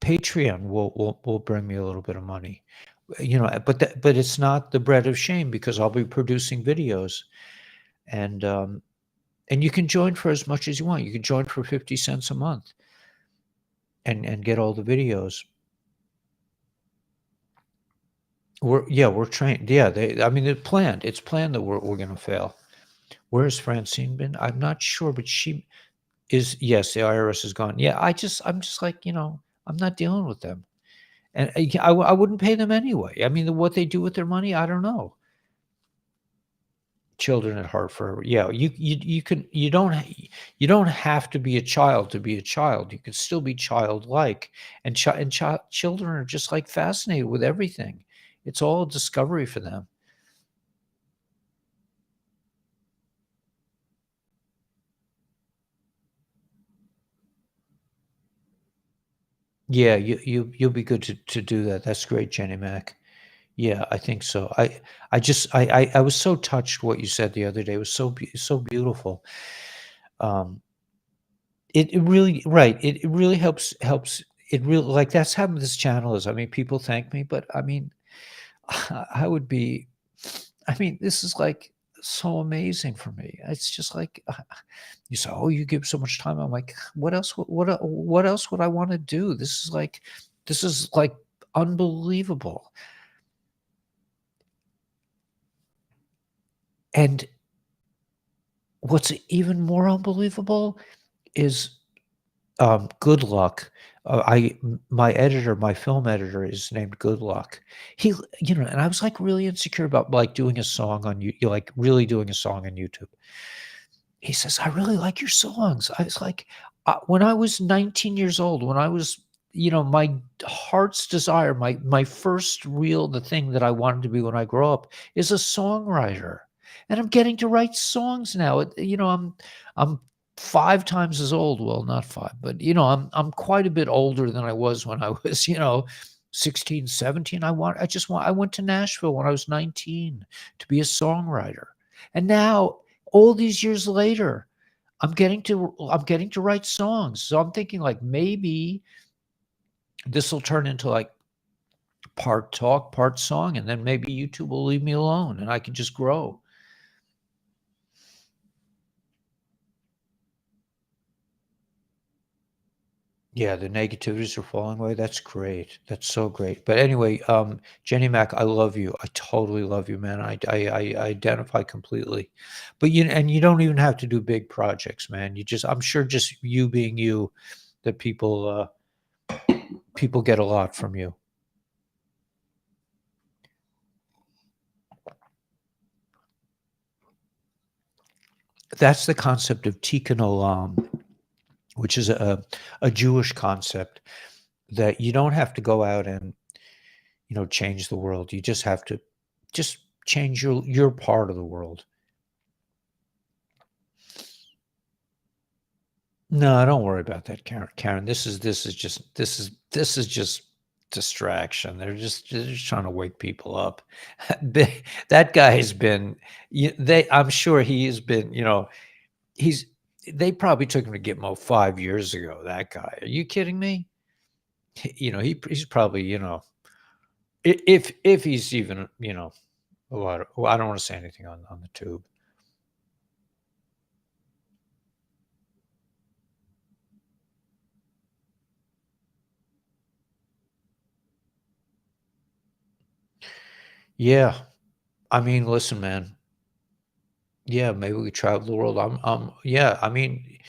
Patreon will bring me a little bit of money. But it's not the bread of shame because I'll be producing videos, and you can join for as much as you want. You can join for 50 cents a month and get all the videos. We're trained. Yeah, it's planned. It's planned that we're going to fail. Where has Francine been? I'm not sure, but she is. Yes, the IRS is gone. Yeah, I'm just like, I'm not dealing with them. And I wouldn't pay them anyway. What they do with their money, I don't know. Children at heart forever. Yeah, you don't have to be a child to be a child. You can still be childlike, and children are just like fascinated with everything. It's all a discovery for them. Yeah, you'll be good to do that. That's great, Jenny Mac. Yeah, I think so. I was so touched what you said the other day. It was so beautiful. It really, right. It really helps. It really, like, that's how this channel is. People thank me, but I would be. This is like so amazing for me. It's just like you say, oh, you give so much time. I'm like, what else? What else would I want to do? This is like unbelievable. And what's even more unbelievable is Good Luck. My editor, my film editor, is named Good Luck. He, and I was like really insecure about like doing a song on like really doing a song on YouTube. He says, "I really like your songs." I was like, when I was 19 years old, when I was, my heart's desire, my first the thing that I wanted to be when I grow up is a songwriter. and I'm getting to write songs now. I'm 5 times as old. Well, not 5, but, I'm quite a bit older than I was when I was, 16, 17. I went to Nashville when I was 19 to be a songwriter. And now, all these years later, I'm getting to write songs. So I'm thinking, like, maybe this will turn into, like, part talk, part song, and then maybe YouTube will leave me alone and I can just grow. Yeah, the negativities are falling away. That's great. That's so great. But anyway, Jenny Mac, I love you. I totally love you, man. I identify completely. But you don't even have to do big projects, man. I'm sure just you being you, that people get a lot from you. That's the concept of tikkun olam, which is a Jewish concept that you don't have to go out and change the world. You just have to just change your part of the world. No, don't worry about that, Karen. Karen, this is just distraction. They're just trying to wake people up. That guy has been. I'm sure he has been. He's. They probably took him to Gitmo 5 years ago. That guy. Are you kidding me? He's probably if he's even a lot of. Well, I don't want to say anything on the tube. Yeah. I mean, listen, man. Yeah, maybe we travel the world. Yeah, I mean,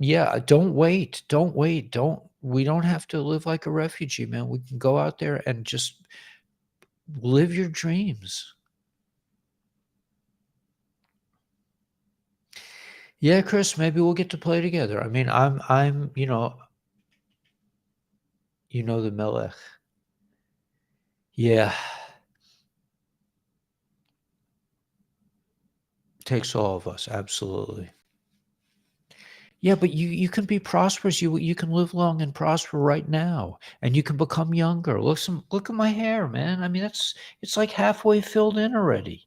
yeah, don't wait. Don't wait. We don't have to live like a refugee, man. We can go out there and just live your dreams. Yeah, Chris, maybe we'll get to play together. I mean, I'm, the Melech. Yeah. Takes all of us, absolutely. Yeah, but you can be prosperous. You can live long and prosper right now, and you can become younger. Look at my hair, man. I mean, it's like halfway filled in already.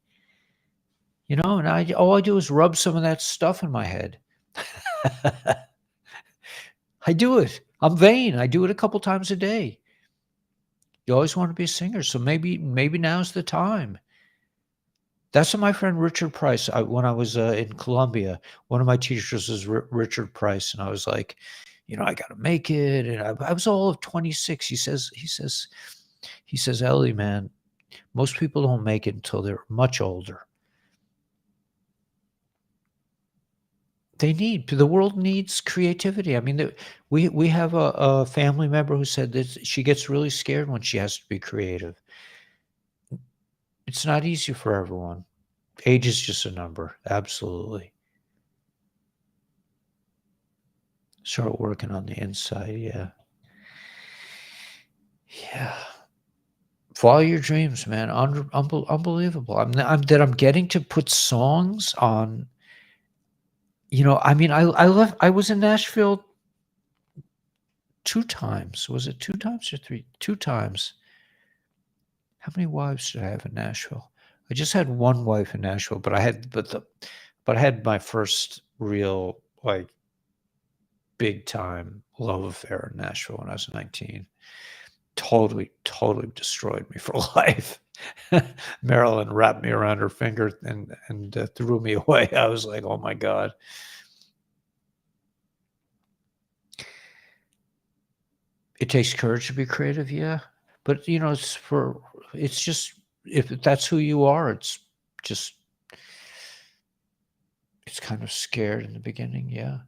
And all I do is rub some of that stuff in my head. I do it. I'm vain. I do it a couple times a day. You always want to be a singer, so maybe now's the time. That's what my friend Richard Price. When I was in Colombia, one of my teachers was Richard Price, and I was like, I got to make it. And I was all of 26. He says, Ellie, man, most people don't make it until they're much older. The world needs creativity. I mean, we have a family member who said that she gets really scared when she has to be creative. It's not easy for everyone. Age is just a number. Absolutely. Start working on the inside. Yeah. Yeah. Follow your dreams, man. Unbelievable. I'm getting to put songs on. I mean, I was in Nashville 2 times. Was it 2 times or 3? 2 times. How many wives did I have in Nashville? I just had 1 wife in Nashville, but I had my first real, like, big time love affair in Nashville when I was 19. Totally destroyed me for life. Marilyn wrapped me around her finger and threw me away. I was like, "Oh my god." It takes courage to be creative, yeah. But, it's just if that's who you are, just it's kind of scared in the beginning, yeah.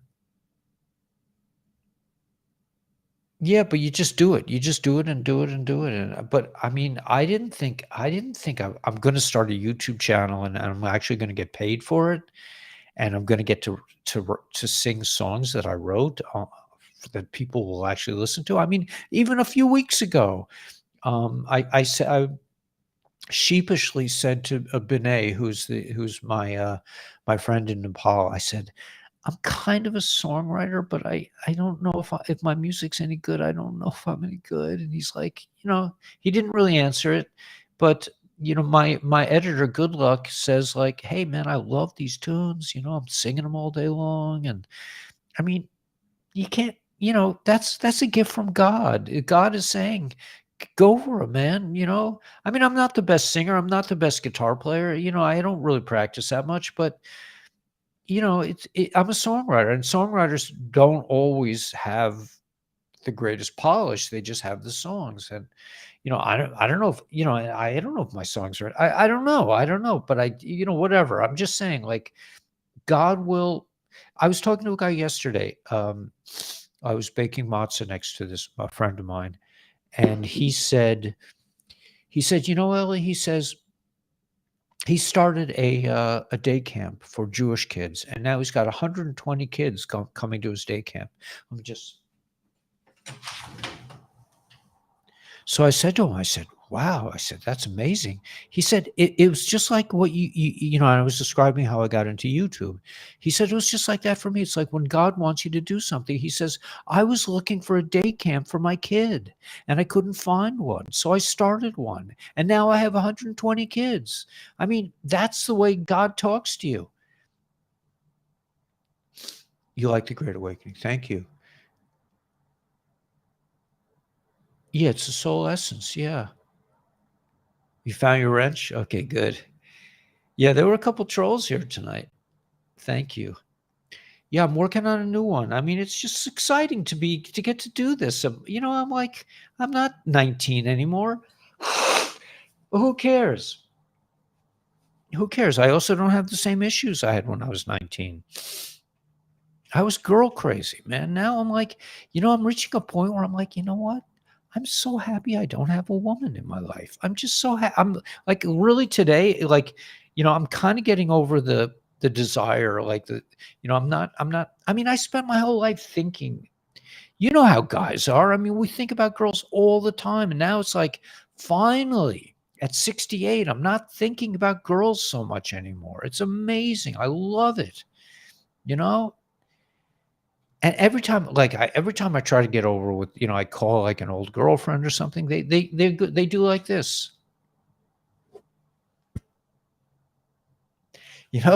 Yeah, but you just do it. You just do it and do it and do it. But I mean, I didn't think I'm going to start a YouTube channel and I'm actually going to get paid for it, and I'm going to get to sing songs that I wrote that people will actually listen to. I mean, even a few weeks ago, I said sheepishly said to Binay, who's my friend in Nepal, I said, I'm kind of a songwriter, but I don't know if my music's any good. I don't know if I'm any good. And he's like, he didn't really answer it, but my editor, Good Luck, says like, hey man, I love these tunes. I'm singing them all day long, and I mean, you can't. That's a gift from God. God is saying, go for it, man. I mean, I'm not the best singer. I'm not the best guitar player. I don't really practice that much, but I'm a songwriter, and songwriters don't always have the greatest polish. They just have the songs, and I don't know if I don't know if my songs are. I don't know. I don't know, but whatever. I'm just saying, like, God will. I was talking to a guy yesterday. I was baking matzah next to a friend of mine, and he said, Ellie, he says, he started a day camp for Jewish kids, and now he's got 120 kids coming to his day camp. So I said to him, I said, wow, I said, that's amazing. He said, it was just like what and I was describing how I got into YouTube. He said, it was just like that for me. It's like when God wants you to do something, he says, I was looking for a day camp for my kid and I couldn't find one. So I started one, and now I have 120 kids. I mean, that's the way God talks to you. You like the Great Awakening. Thank you. Yeah, it's the soul essence. Yeah. You found your wrench? Okay, good. Yeah, there were a couple trolls here tonight. Thank you. Yeah, I'm working on a new one. I mean, it's just exciting to get to do this. I'm like, I'm not 19 anymore. Well, who cares? Who cares? I also don't have the same issues I had when I was 19. I was girl crazy, man. Now I'm like, I'm reaching a point where I'm like, you know what? I'm so happy I don't have a woman in my life. I'm just so happy. I'm like, really today, like, I'm kind of getting over the desire, like I mean, I spent my whole life thinking, how guys are. I mean, we think about girls all the time. And now it's like, finally, at 68, I'm not thinking about girls so much anymore. It's amazing. I love it. And every time, every time I try to get over with, I call like an old girlfriend or something, they do like this,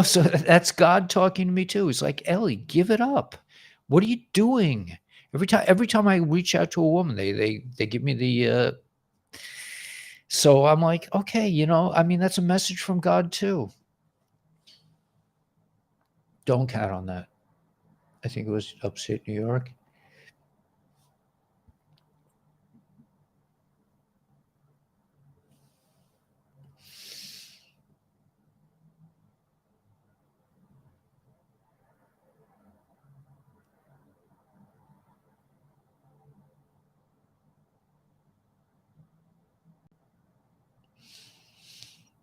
So that's God talking to me too. He's like, Ellie, give it up. What are you doing? Every time I reach out to a woman, they give me the. So I'm like, okay, I mean, that's a message from God too. Don't count on that. I think it was upstate New York.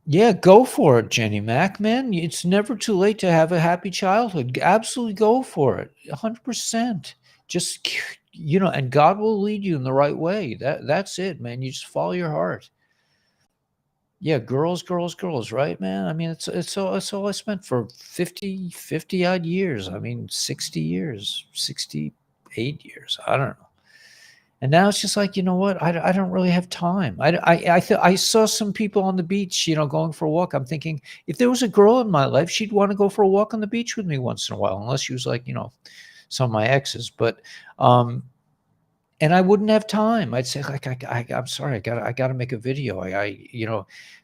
Yeah, go for it, Jenny Mac, man. It's never too late to have a happy childhood. Absolutely go for it. 100%. Just, and God will lead you in the right way. That's it, man. You just follow your heart. Yeah, girls, girls, girls, right, man? I mean, it's all I spent for 50 odd years. I mean, 60 years, 68 years. I don't know. And now it's just like, you know what? I don't really have time. I saw some people on the beach, going for a walk. I'm thinking, if there was a girl in my life, she'd want to go for a walk on the beach with me once in a while, unless she was like, some of my exes. But, and I wouldn't have time. I'd say like, I'm sorry, I gotta make a video.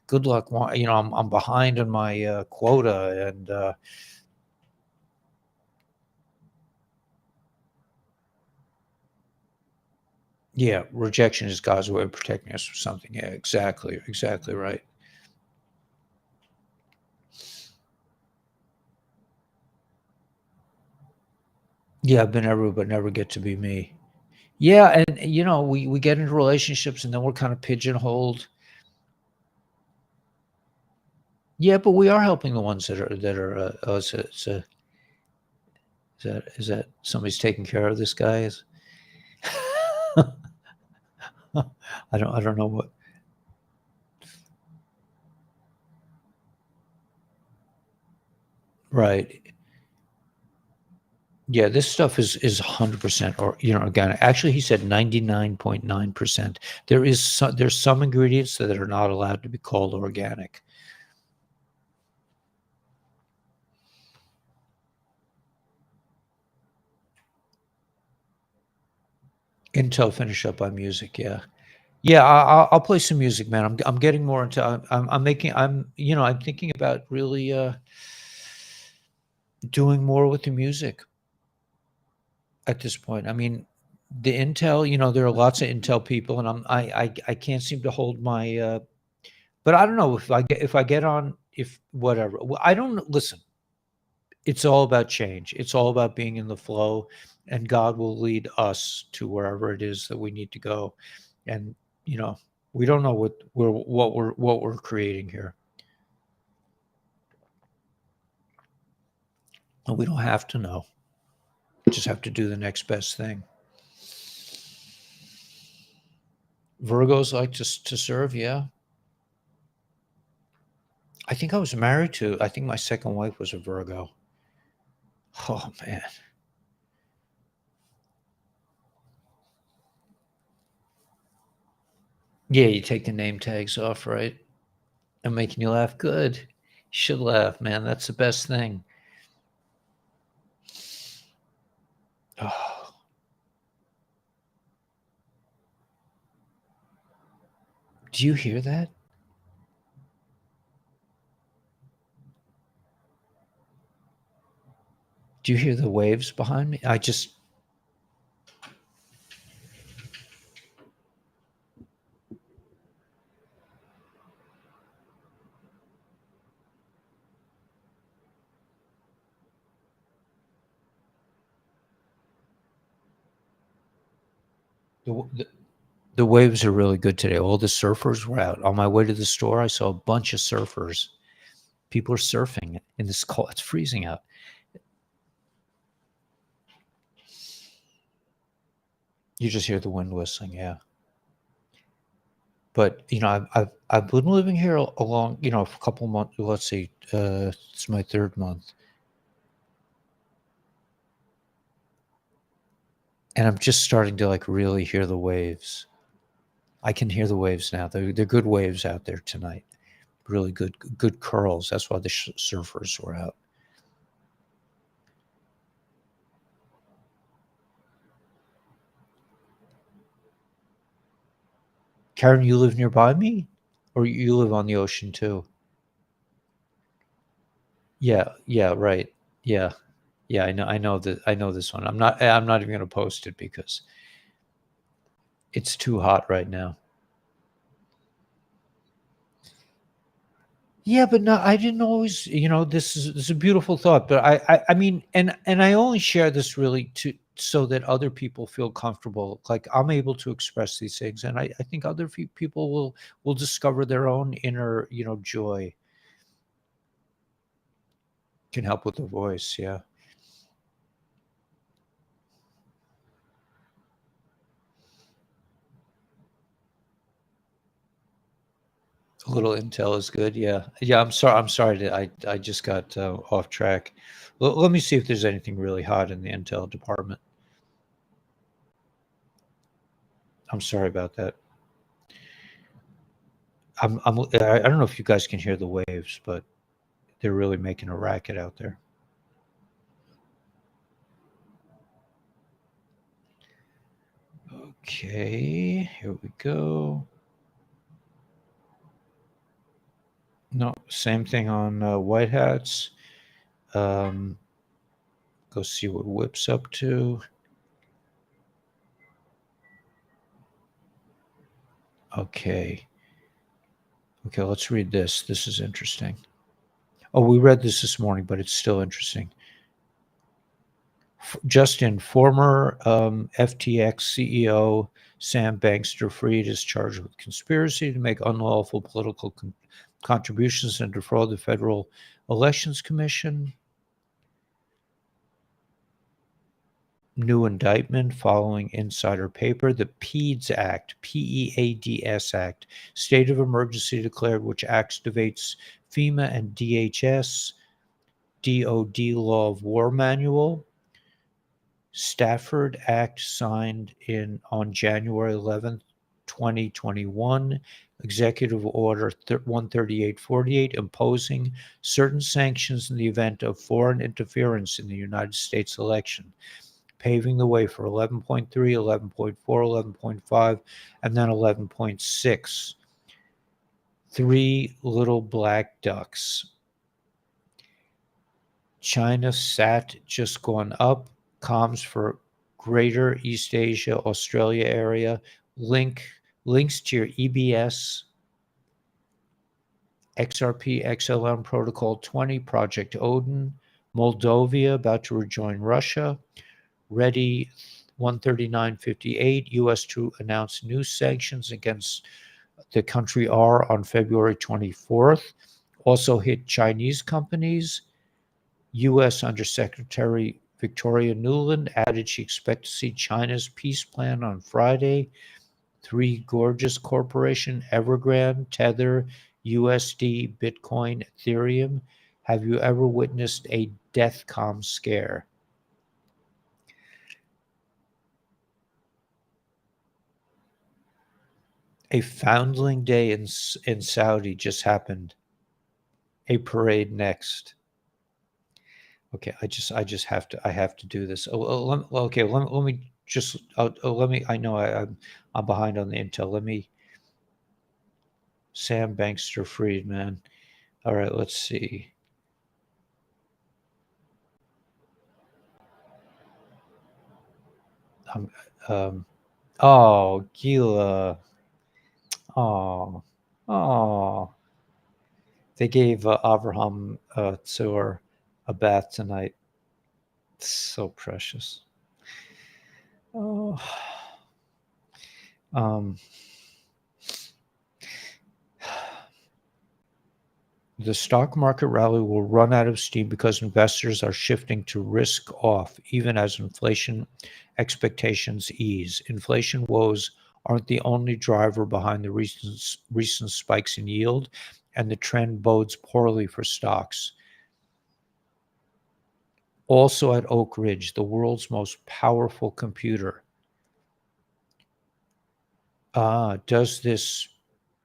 Good luck. I'm behind on my quota, and yeah, rejection is God's way of protecting us from something. Yeah, exactly right. Yeah, I've been everywhere, but never get to be me. Yeah, and we get into relationships, and then we're kind of pigeonholed. Yeah, but we are helping the ones that are. Is that somebody's taking care of this guy? I don't know what. Right. Yeah, this stuff is 100% or organic. Actually, he said 99.9%. There's some ingredients that are not allowed to be called organic. Intel finish up on music, yeah. Yeah, I'll play some music, man. I'm getting more into I'm making I'm thinking about really doing more with the music at this point. I mean, the Intel, there are lots of Intel people, and I can't seem to hold my but I don't know if I get on if whatever. Well, I don't listen. It's all about change. It's all about being in the flow, and God will lead us to wherever it is that we need to go. And we don't know what we're creating here, and we don't have to know. We just have to do the next best thing. Virgos like to serve, yeah. I think I think my second wife was a Virgo. Oh man. Yeah, you take the name tags off, right? I'm making you laugh. Good. You should laugh, man. That's the best thing. Oh. Do you hear that? Do you hear the waves behind me? The waves are really good today. All the surfers were out. On my way to the store, I saw a bunch of surfers. People are surfing in this cold. It's freezing out. You just hear the wind whistling, yeah. But I've been living here along, for a couple of months. Let's see, it's my third month, and I'm just starting to like really hear the waves. I can hear the waves now. They're good waves out there tonight. Really good curls. That's why the surfers were out. Karen, you live nearby me, or you live on the ocean too? Yeah, yeah, right. Yeah, yeah. I know this one. I'm not even going to post it because it's too hot right now. Yeah, but no, I didn't always. This is a beautiful thought, but I mean, and I only share this really to so that other people feel comfortable. Like I'm able to express these things, and I think other people will discover their own inner joy. Can help with the voice. Yeah, a little intel is good. Yeah, yeah. I'm sorry that I just got off track. Let me see if there's anything really hot in the intel department. I'm sorry about that. I don't know if you guys can hear the waves, but they're really making a racket out there. Okay, here we go. No, same thing on White Hats. Go see what Whip's up to. Okay. Okay, let's read this. This is interesting. Oh, we read this morning, but it's still interesting. Justin, former FTX CEO Sam Bankster-Fried is charged with conspiracy to make unlawful political contributions and defraud the Federal Elections Commission. New indictment following insider paper. The PEADS Act, PEADS Act, state of emergency declared, which activates FEMA and DHS. DOD Law of War Manual, Stafford Act signed on January 11th, 2021, Executive Order 13848 imposing certain sanctions in the event of foreign interference in the United States election, paving the way for 11.3, 11.4, 11.5, and then 11.6. Three little black ducks. China SAT just gone up. Comms for Greater East Asia, Australia area. Links to your EBS, XRP, XLM Protocol 20, Project Odin. Moldova about to rejoin Russia. Ready 139.58. U.S. to announce new sanctions against the country R on February 24th. Also hit Chinese companies. U.S. Undersecretary Victoria Nuland added she expects to see China's peace plan on Friday. Three Gorgeous Corporation, Evergrande, Tether, USD, Bitcoin, Ethereum. Have you ever witnessed a deathcom scare? A Foundling Day in Saudi just happened. A parade next. Okay, I have to do this. Let me just I know I'm behind on the intel. Let me Sam Bankster Friedman. All right, let's see. Oh, Gila. Oh. They gave Avraham Tzur a bath tonight. It's so precious. Oh. The stock market rally will run out of steam because investors are shifting to risk off, even as inflation expectations ease. Inflation woes aren't the only driver behind the recent spikes in yield, and the trend bodes poorly for stocks. Also at Oak Ridge, the world's most powerful computer. Does this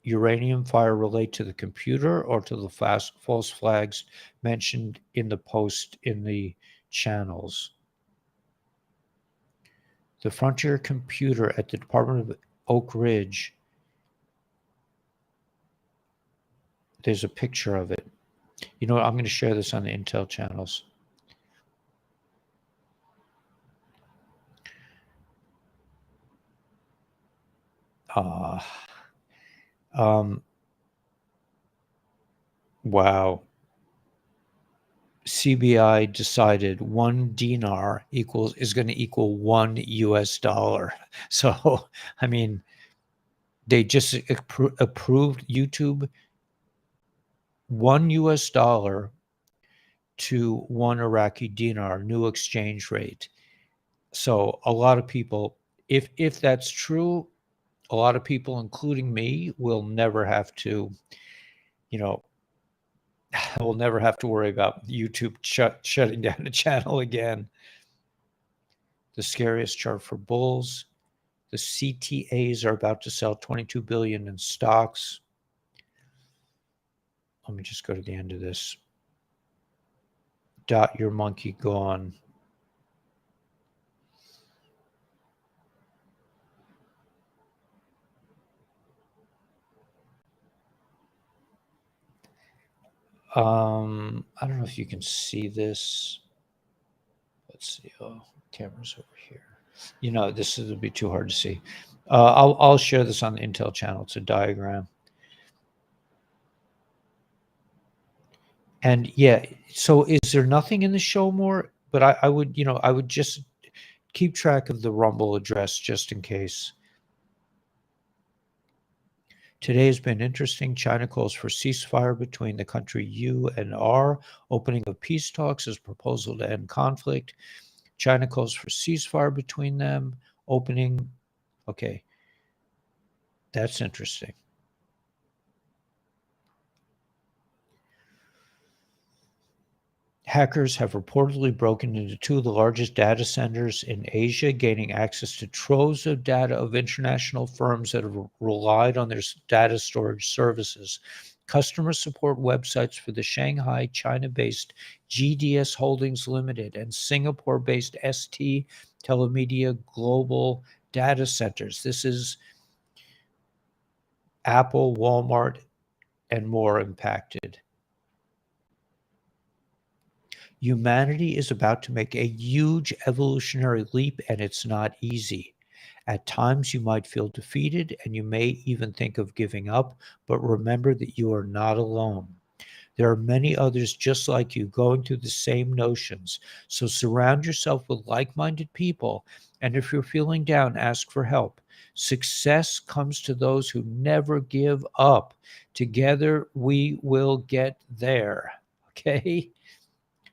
uranium fire relate to the computer or to the false flags mentioned in the post in the channels? The Frontier computer at the Department of Oak Ridge, there's a picture of it. You know what? I'm going to share this on the Intel channels. Wow. CBI decided 1 dinar is going to equal $1. So, I mean, they just approved YouTube $1 to 1 Iraqi dinar, new exchange rate. So a lot of people, if that's true, a lot of people, including me, will never have to, will never have to worry about YouTube shutting down a channel again. The scariest chart for bulls. The CTAs are about to sell $22 billion in stocks. Let me just go to the end of this. Dot your monkey gone. I don't know if you can see this. Let's see. Oh, camera's over here. This would be too hard to see. I'll share this on the Intel channel. It's a diagram. And yeah, so is there nothing in the show more? But I would just keep track of the Rumble address just in case. Today has been interesting. China calls for ceasefire between the country U and R. Opening of peace talks as proposal to end conflict. China calls for ceasefire between them. Opening. Okay. That's interesting. Hackers have reportedly broken into two of the largest data centers in Asia, gaining access to troves of data of international firms that have relied on their data storage services. Customer support websites for the Shanghai, China-based GDS Holdings Limited and Singapore-based ST Telemedia Global data centers. This is Apple, Walmart, and more impacted. Humanity is about to make a huge evolutionary leap, and it's not easy. At times, you might feel defeated, and you may even think of giving up, but remember that you are not alone. There are many others just like you going through the same notions. So surround yourself with like-minded people, and if you're feeling down, ask for help. Success comes to those who never give up. Together, we will get there. Okay?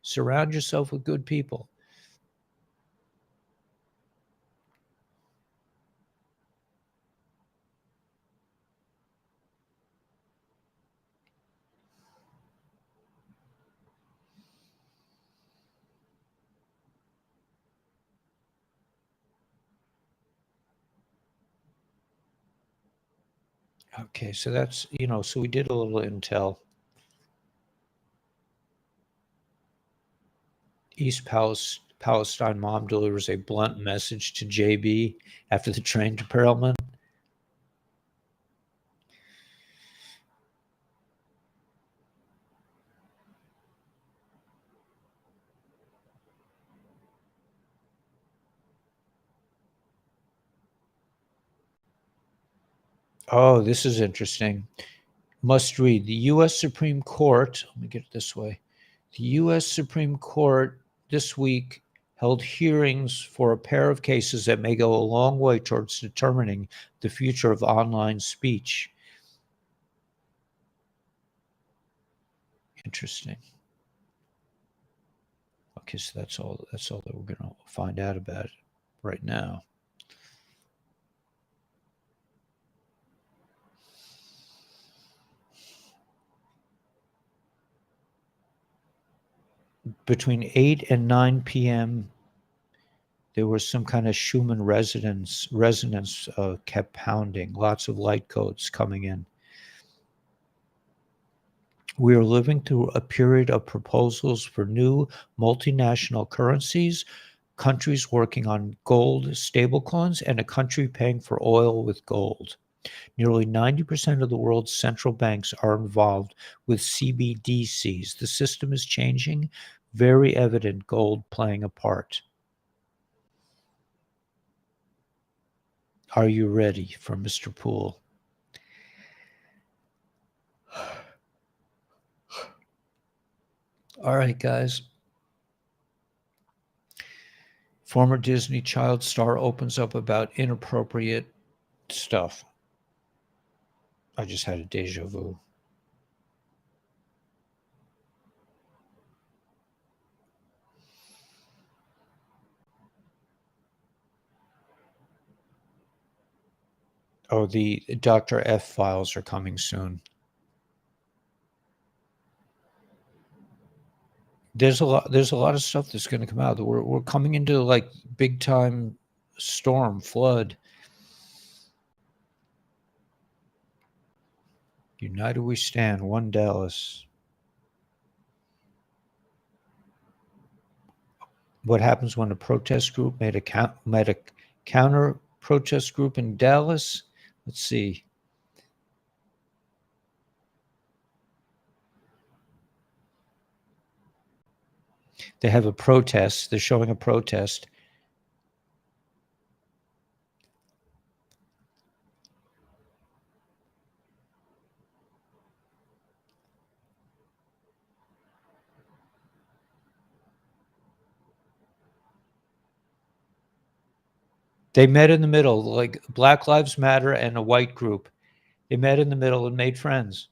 Surround yourself with good people. Okay, so that's, so we did a little intel. East Palestine mom delivers a blunt message to JB after the train derailment. Oh, this is interesting. Must read. The U.S. Supreme Court, let me get it this way. The U.S. Supreme Court this week held hearings for a pair of cases that may go a long way towards determining the future of online speech. Interesting. Okay, so that's all that we're going to find out about it right now. Between 8 and 9 p.m., there was some kind of Schumann resonance kept pounding, lots of light codes coming in. We are living through a period of proposals for new multinational currencies, countries working on gold stablecoins, and a country paying for oil with gold. Nearly 90% of the world's central banks are involved with CBDCs. The system is changing, very evident gold playing a part. Are you ready for Mr. Poole? All right, guys. Former Disney child star opens up about inappropriate stuff. I just had a deja vu. Oh, the Dr. F files are coming soon. There's a lot of stuff that's going to come out. We're coming into like big time storm, flood. United we stand, one Dallas. What happens when a protest group made a counter protest group in Dallas? Let's see. They have a protest. They're showing a protest. They met in the middle, like Black Lives Matter and a white group. They met in the middle and made friends.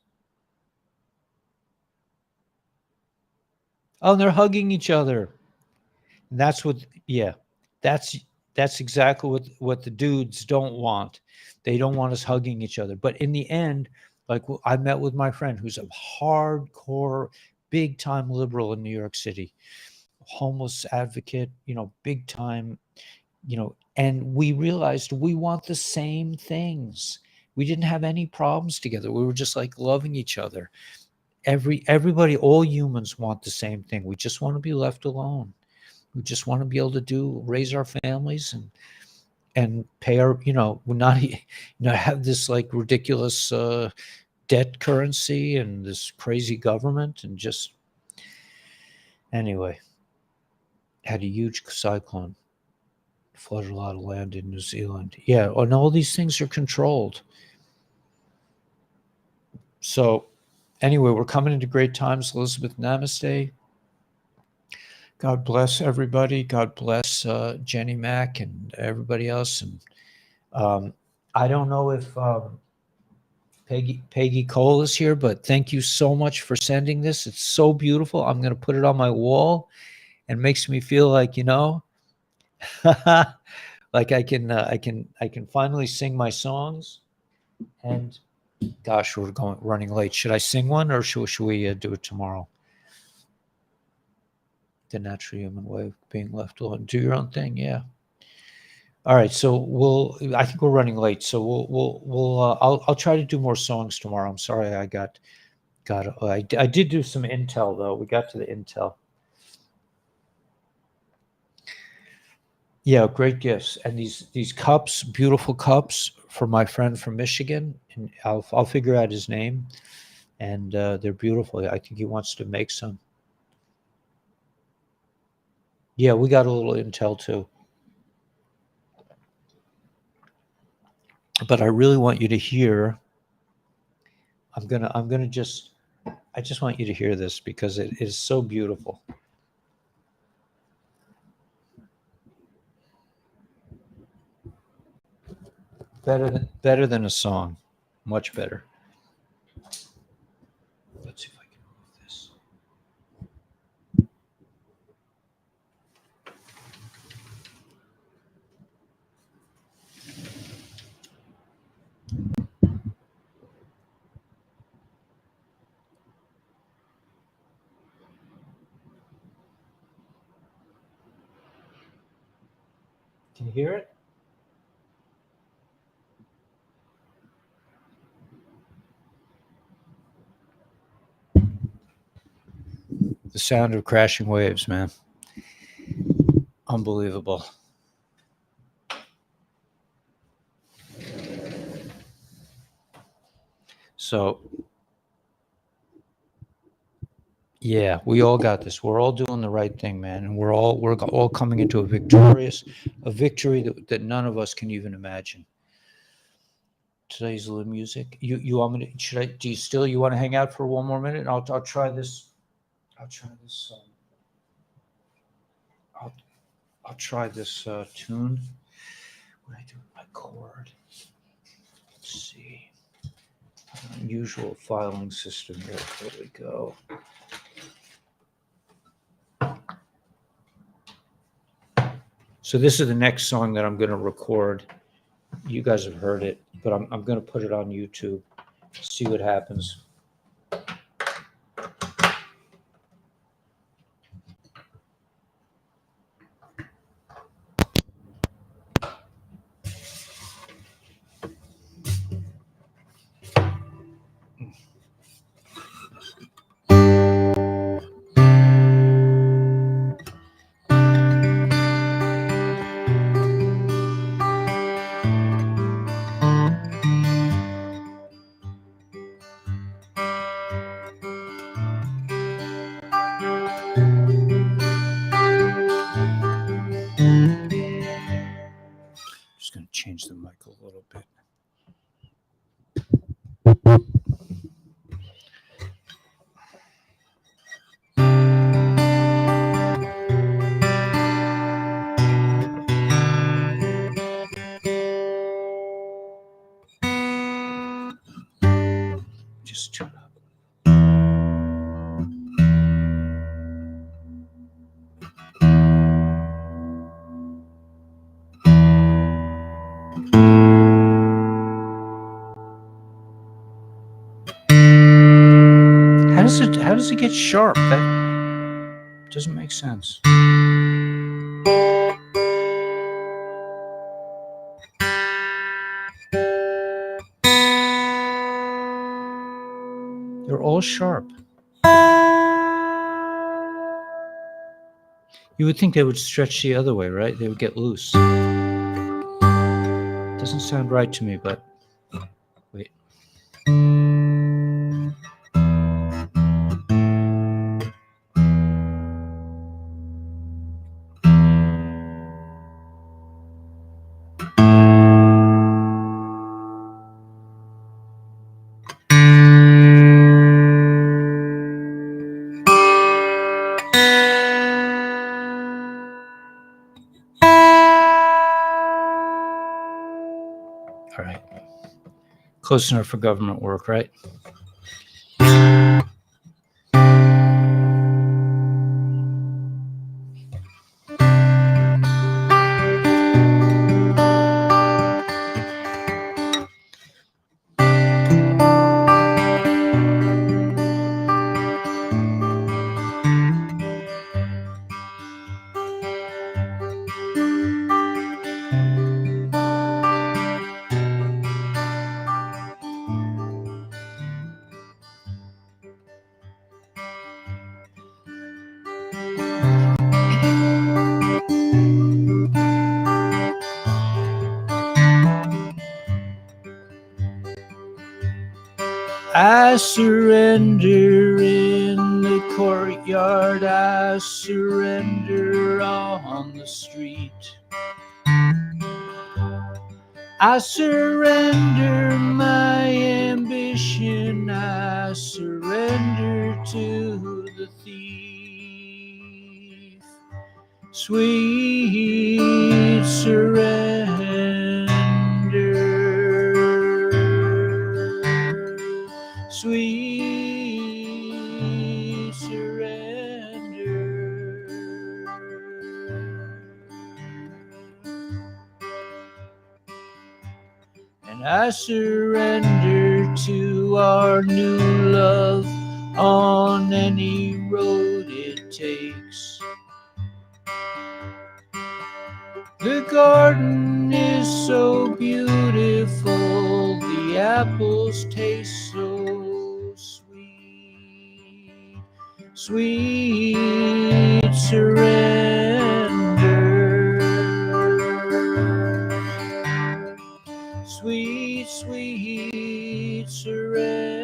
Oh, and they're hugging each other. And that's what, yeah, that's exactly what the dudes don't want. They don't want us hugging each other. But in the end, like I met with my friend who's a hardcore big time liberal in New York City, homeless advocate, big time, and we realized we want the same things. We didn't have any problems together. We were just like loving each other. Everybody, all humans want the same thing. We just want to be left alone. We just want to be able to raise our families and pay our, we're not, have this like ridiculous debt currency and this crazy government and just, anyway, had a huge cyclone, flooded a lot of land in New Zealand. Yeah, and all these things are controlled. So anyway, we're coming into great times. Elizabeth, namaste. God bless everybody. God bless Jenny Mack and everybody else. And I don't know if Peggy Cole is here, but thank you so much for sending this. It's so beautiful. I'm going to put it on my wall, and makes me feel like, like I can finally sing my songs. And gosh, we're running late. Should I sing one, or should we do it tomorrow? The natural human way of being left alone. Do your own thing. Yeah. All right. So I think we're running late. So I'll try to do more songs tomorrow. I'm sorry. I did do some intel though. We got to the intel. Yeah. Great gifts. And these cups, beautiful cups for my friend from Michigan. And I'll figure out his name, and they're beautiful. I think he wants to make some. Yeah, we got a little intel too. But I really want you to hear. I just want you to hear this because it is so beautiful. Better than a song. Much better. Let's see if I can move this. Can you hear it? The sound of crashing waves, man. Unbelievable. So, yeah, we all got this. We're all doing the right thing, man, and we're all coming into a victory that none of us can even imagine. Today's little music. You want me to? You want to hang out for one more minute? I'll try this. I'll try this tune. What do I do with my chord? Let's see. Unusual filing system here. There we go. So this is the next song that I'm going to record. You guys have heard it, but I'm going to put it on YouTube. See what happens. Just going to change the mic a little bit. Just tune up. How does it get sharp? That doesn't make sense. They're all sharp. You would think they would stretch the other way, right? They would get loose. Doesn't sound right to me, but wait. All right. Close enough for government work, right? I surrender in the courtyard, I surrender on the street. I surrender my ambition, I surrender to the thief. Sweet surrender. Sweet surrender. And I surrender to our new love on any road it takes. The garden is so beautiful, the apples taste so sweet. Sweet surrender. Sweet, sweet surrender.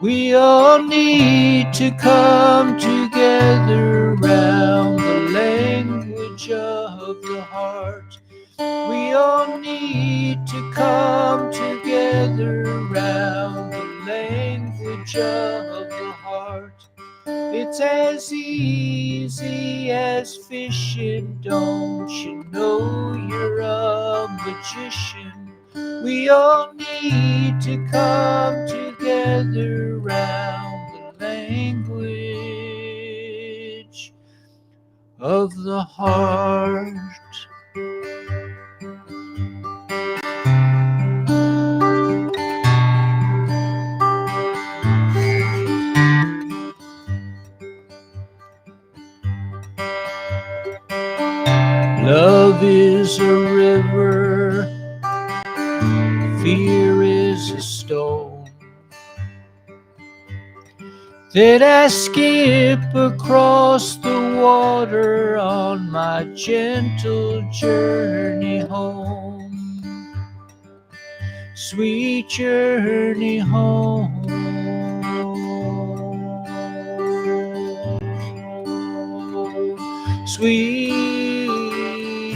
We all need to come together around the language of the heart. We all need to come together around the language of the heart. It's as easy as fishing, don't you know you're a magician? We all need to come together around the language of the heart. Love is a river, fear is a stone that I skip across the water on my gentle journey home. Sweet journey home. Sweet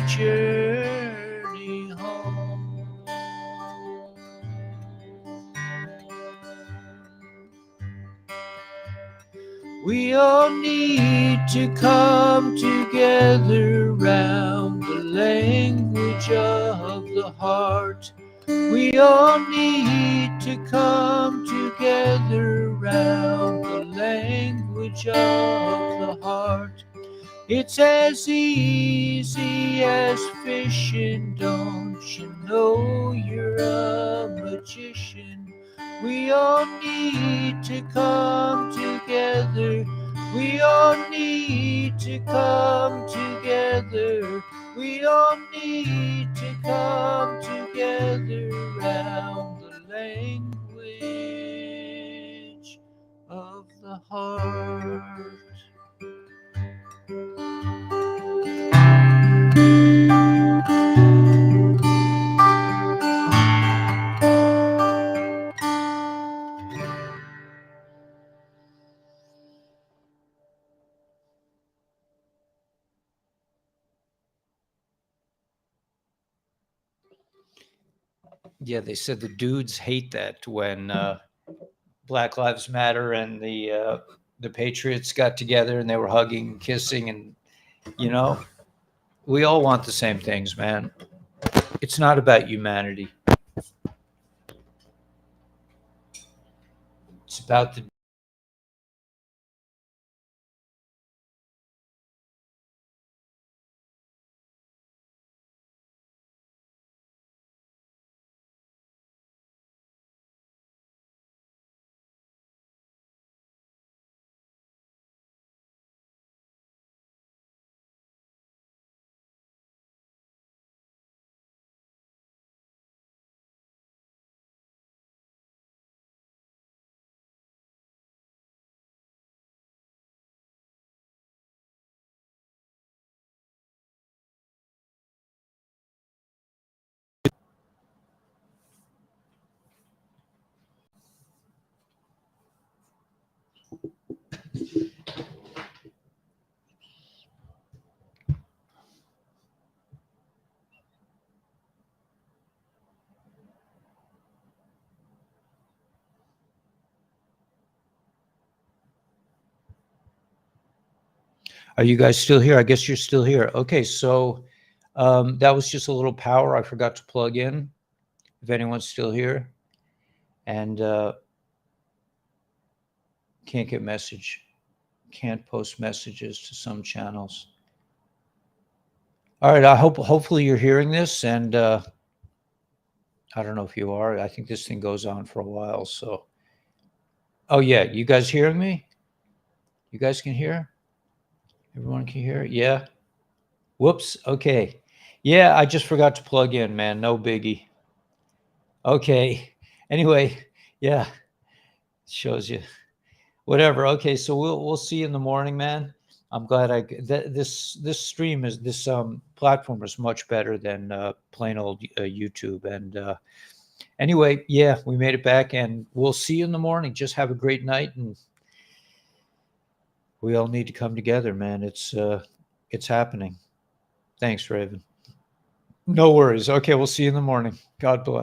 journey home. We all need to come together around the language of the heart. We all need to come together around the language of the heart. It's as easy as fishing, don't know you're a magician. We all need to come together. We all need to come together. We all need to come together around the language of the heart. Yeah, they said the dudes hate that when Black Lives Matter and the Patriots got together and they were hugging, and kissing, and we all want the same things, man. It's not about humanity. It's about the. Are you guys still here? I guess you're still here. Okay, so that was just a little power I forgot to plug in. If anyone's still here, and can't get message, can't post messages to some channels. All right, hopefully you're hearing this, and I don't know if you are. I think this thing goes on for a while. So, oh yeah, you guys hearing me? You guys can hear? Everyone can hear? Yeah. Whoops. Okay. Yeah, I just forgot to plug in, man. No biggie. Okay. Anyway, yeah, shows you. Whatever. Okay, so we'll see you in the morning, man. I'm glad this stream is this platform is much better than plain old YouTube. And anyway, yeah, we made it back, and we'll see you in the morning. Just have a great night, and we all need to come together, man. It's happening. Thanks, Raven. No worries. Okay, we'll see you in the morning. God bless.